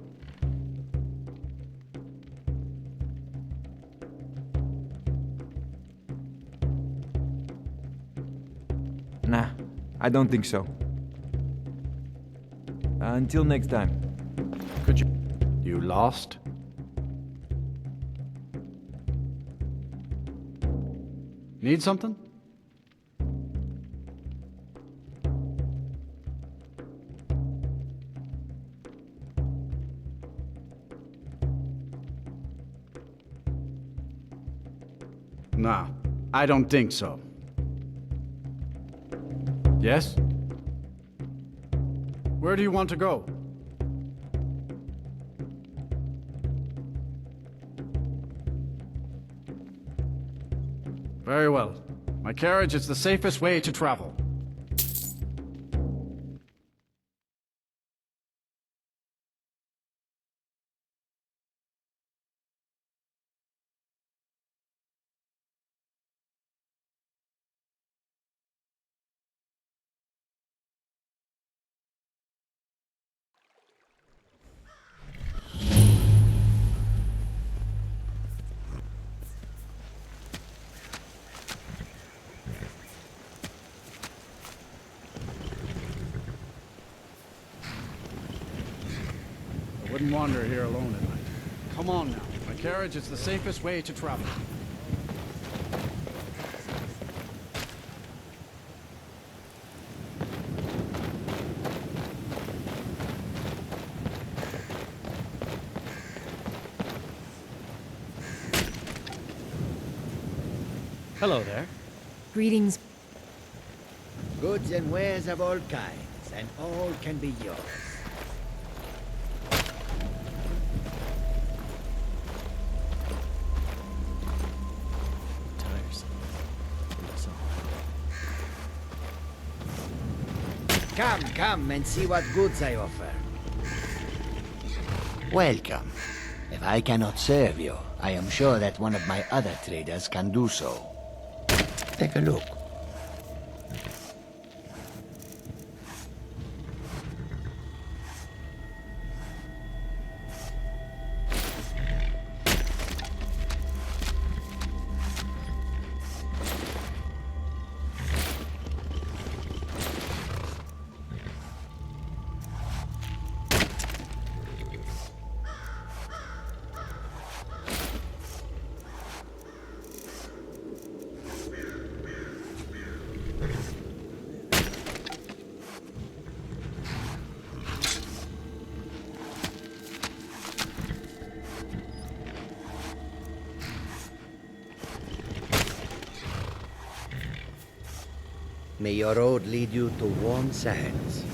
Nah, I don't think so. Until next time. Could you... You lost? Need something? Nah, I don't think so. Yes? Where do you want to go? Very well. My carriage is the safest way to travel. Wouldn't wander here alone at night. Come on now. My carriage is the safest way to travel. Hello there. Greetings. Goods and wares of all kinds, and all can be yours. Come and see what goods I offer. Welcome. If I cannot serve you, I am sure that one of my other traders can do so. Take a look. May your road lead you to warm sands.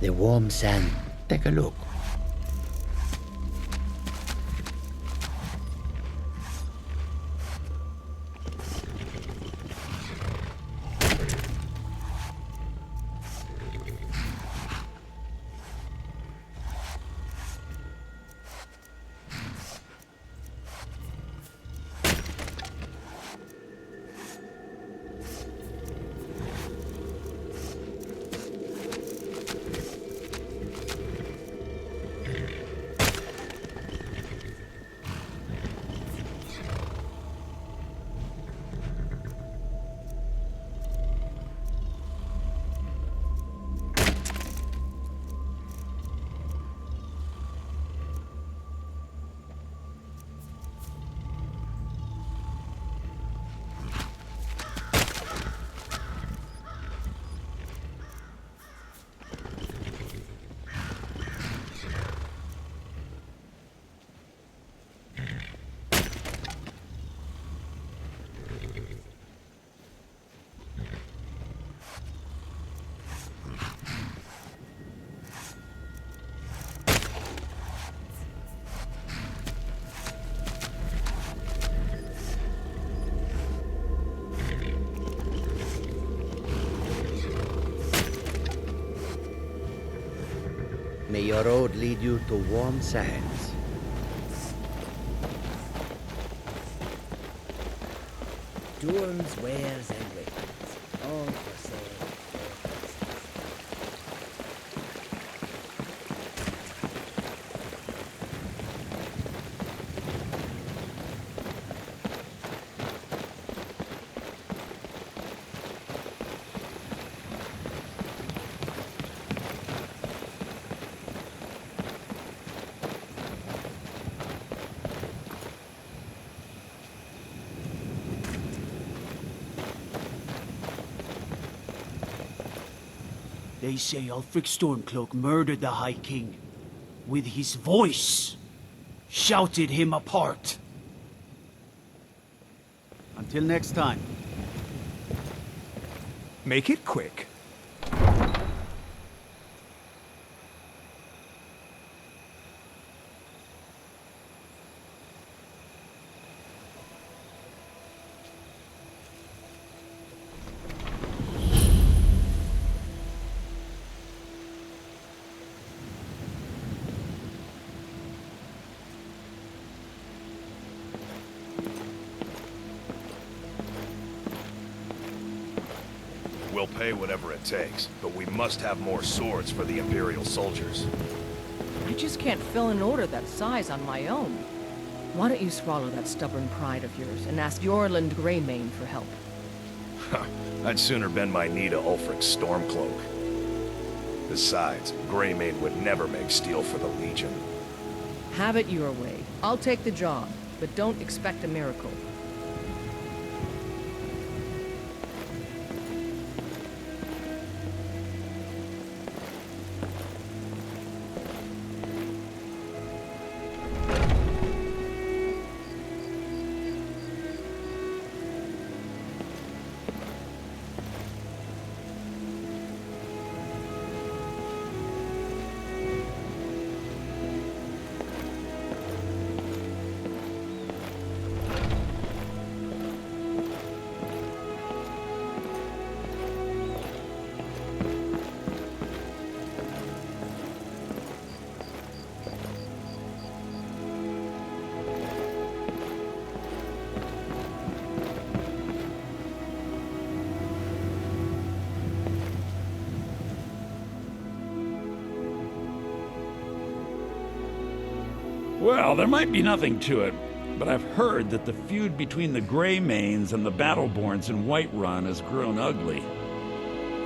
The warm sand. Take a look. May your road lead you to warm sands. Tools, wares, and weapons, all for sale. They say Ulfric Stormcloak murdered the High King. With his voice, shouted him apart. Until next time. Make it quick. We'll pay whatever it takes, but we must have more swords for the Imperial soldiers. I just can't fill an order that size on my own. Why don't you swallow that stubborn pride of yours and ask Yorland Greymane for help? I'd sooner bend my knee to Ulfric's Stormcloak. Besides, Greymane would never make steel for the Legion. Have it your way. I'll take the job, but don't expect a miracle. Well, there might be nothing to it, but I've heard that the feud between the Greymanes and the Battleborns in Whiterun has grown ugly.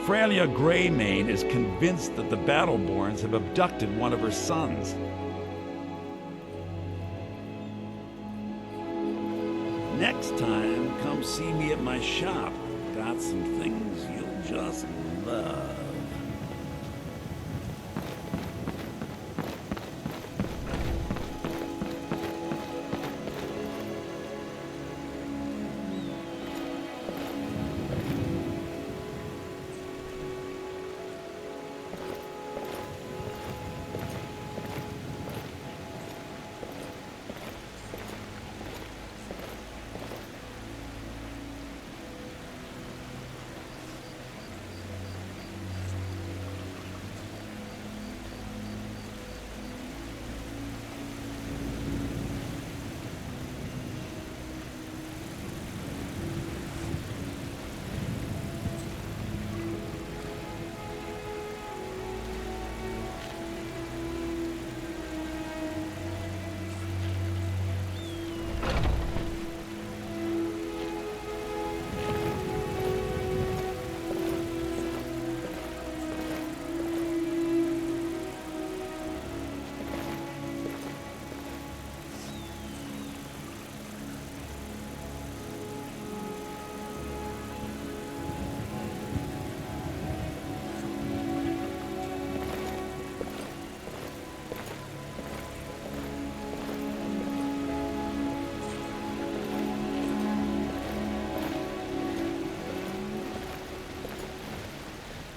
Freya Greymane is convinced that the Battleborns have abducted one of her sons. Next time, come see me at my shop. Got some things you'll just love.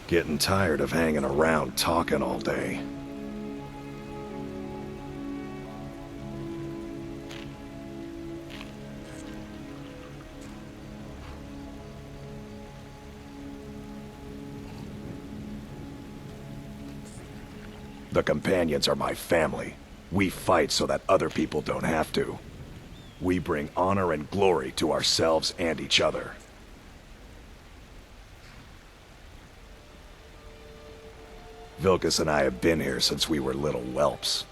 Getting tired of hanging around talking all day. The companions are my family. We fight so that other people don't have to. We bring honor and glory to ourselves and each other. Vilkas and I have been here since we were little whelps.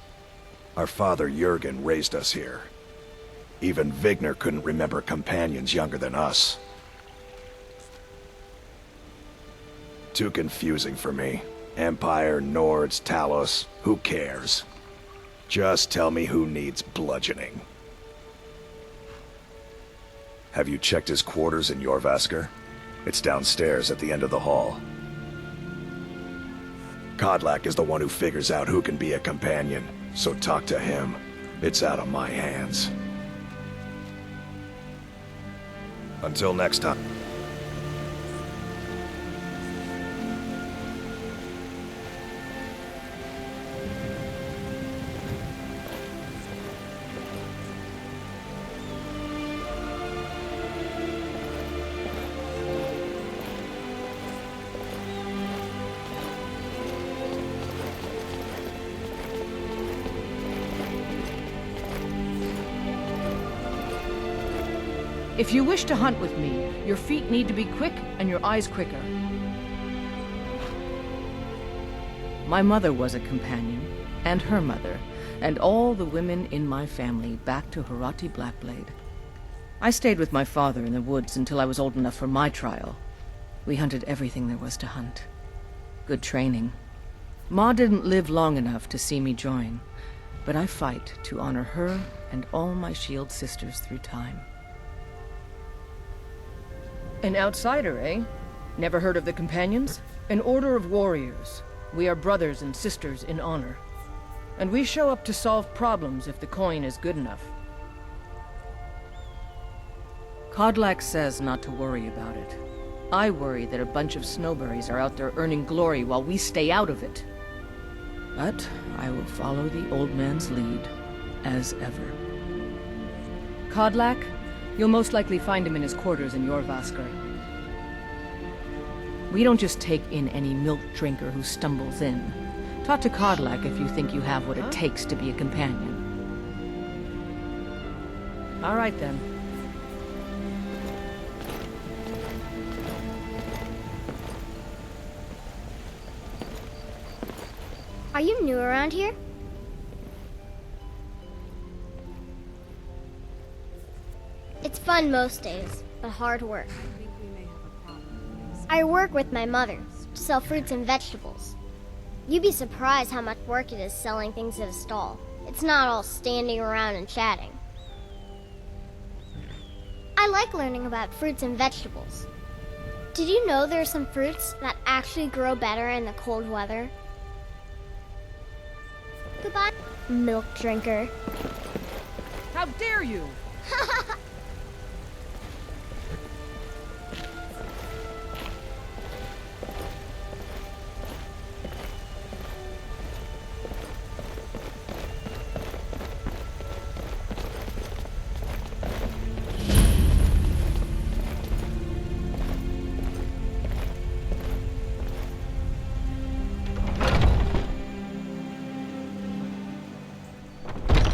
Our father Jurgen raised us here. Even Vigner couldn't remember companions younger than us. Too confusing for me. Empire, Nords, Talos, who cares? Just tell me who needs bludgeoning. Have you checked his quarters in Jorvaskr? It's downstairs at the end of the hall. Kodlak is the one who figures out who can be a companion, so talk to him. It's out of my hands. Until next time. If you wish to hunt with me, your feet need to be quick and your eyes quicker. My mother was a companion, and her mother, and all the women in my family back to Harati Blackblade. I stayed with my father in the woods until I was old enough for my trial. We hunted everything there was to hunt. Good training. Ma didn't live long enough to see me join, but I fight to honor her and all my shield sisters through time. An outsider, eh? Never heard of the Companions? An order of warriors. We are brothers and sisters in honor. And we show up to solve problems if the coin is good enough. Kodlak says not to worry about it. I worry that a bunch of snowberries are out there earning glory while we stay out of it. But I will follow the old man's lead, as ever. Kodlak, you'll most likely find him in his quarters in Jorrvaskr. We don't just take in any milk drinker who stumbles in. Talk to Kodlak if you think you have what it takes to be a companion. All right, then. Are you new around here? It's fun most days, but hard work. I work with my mother to sell fruits and vegetables. You'd be surprised how much work it is selling things at a stall. It's not all standing around and chatting. I like learning about fruits and vegetables. Did you know there are some fruits that actually grow better in the cold weather? Goodbye, milk drinker. How dare you!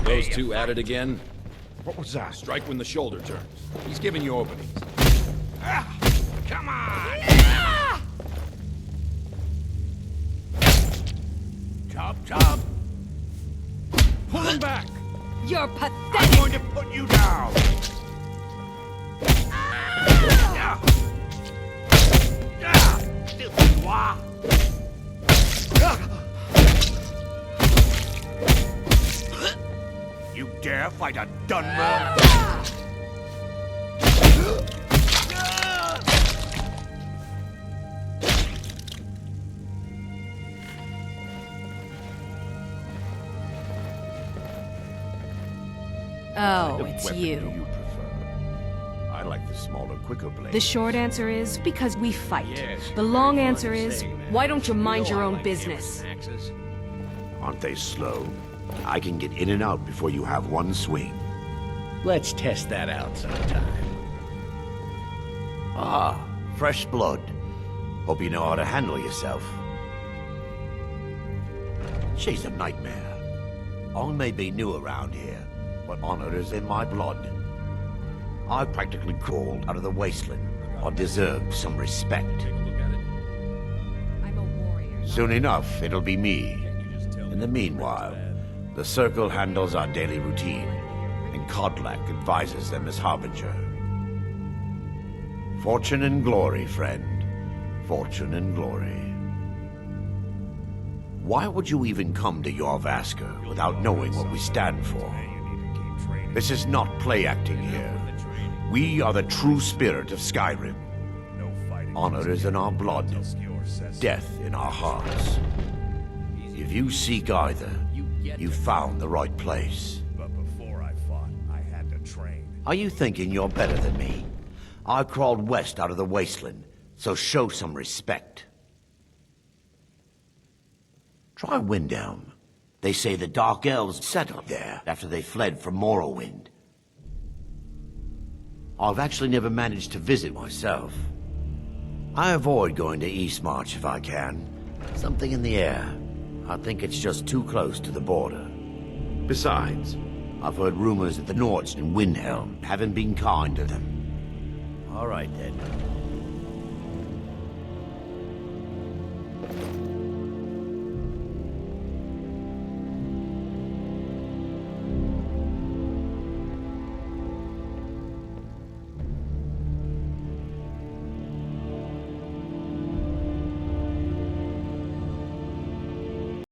Those two at it again? What was that? Strike when the shoulder turns. He's giving you openings. Come on! Chop, chop! Pull him back! You're pathetic! I'm going to put you down! You dare fight a Dunmer? Oh, it's you. I like the smaller, quicker blade. The short answer is because we fight. The long answer is, why don't you mind your own business? Aren't they slow? I can get in and out before you have one swing. Let's test that out sometime. Ah, fresh blood. Hope you know how to handle yourself. She's a nightmare. I may be new around here, but honor is in my blood. I practically crawled out of the wasteland. I deserve some respect. Soon enough, it'll be me. In the meanwhile, the Circle handles our daily routine, and Kodlak advises them as Harbinger. Fortune and glory, friend. Fortune and glory. Why would you even come to Jorrvaskr without knowing what we stand for? This is not play acting here. We are the true spirit of Skyrim. Honor is in our blood, death in our hearts. If you seek either, you've found the right place. But before I fought, I had to train. Are you thinking you're better than me? I crawled west out of the wasteland, so show some respect. Try Windhelm. They say the Dark Elves settled there after they fled from Morrowind. I've actually never managed to visit myself. I avoid going to Eastmarch if I can. Something in the air. I think it's just too close to the border. Besides, I've heard rumors that the Nords in Windhelm haven't been kind to them. All right, then.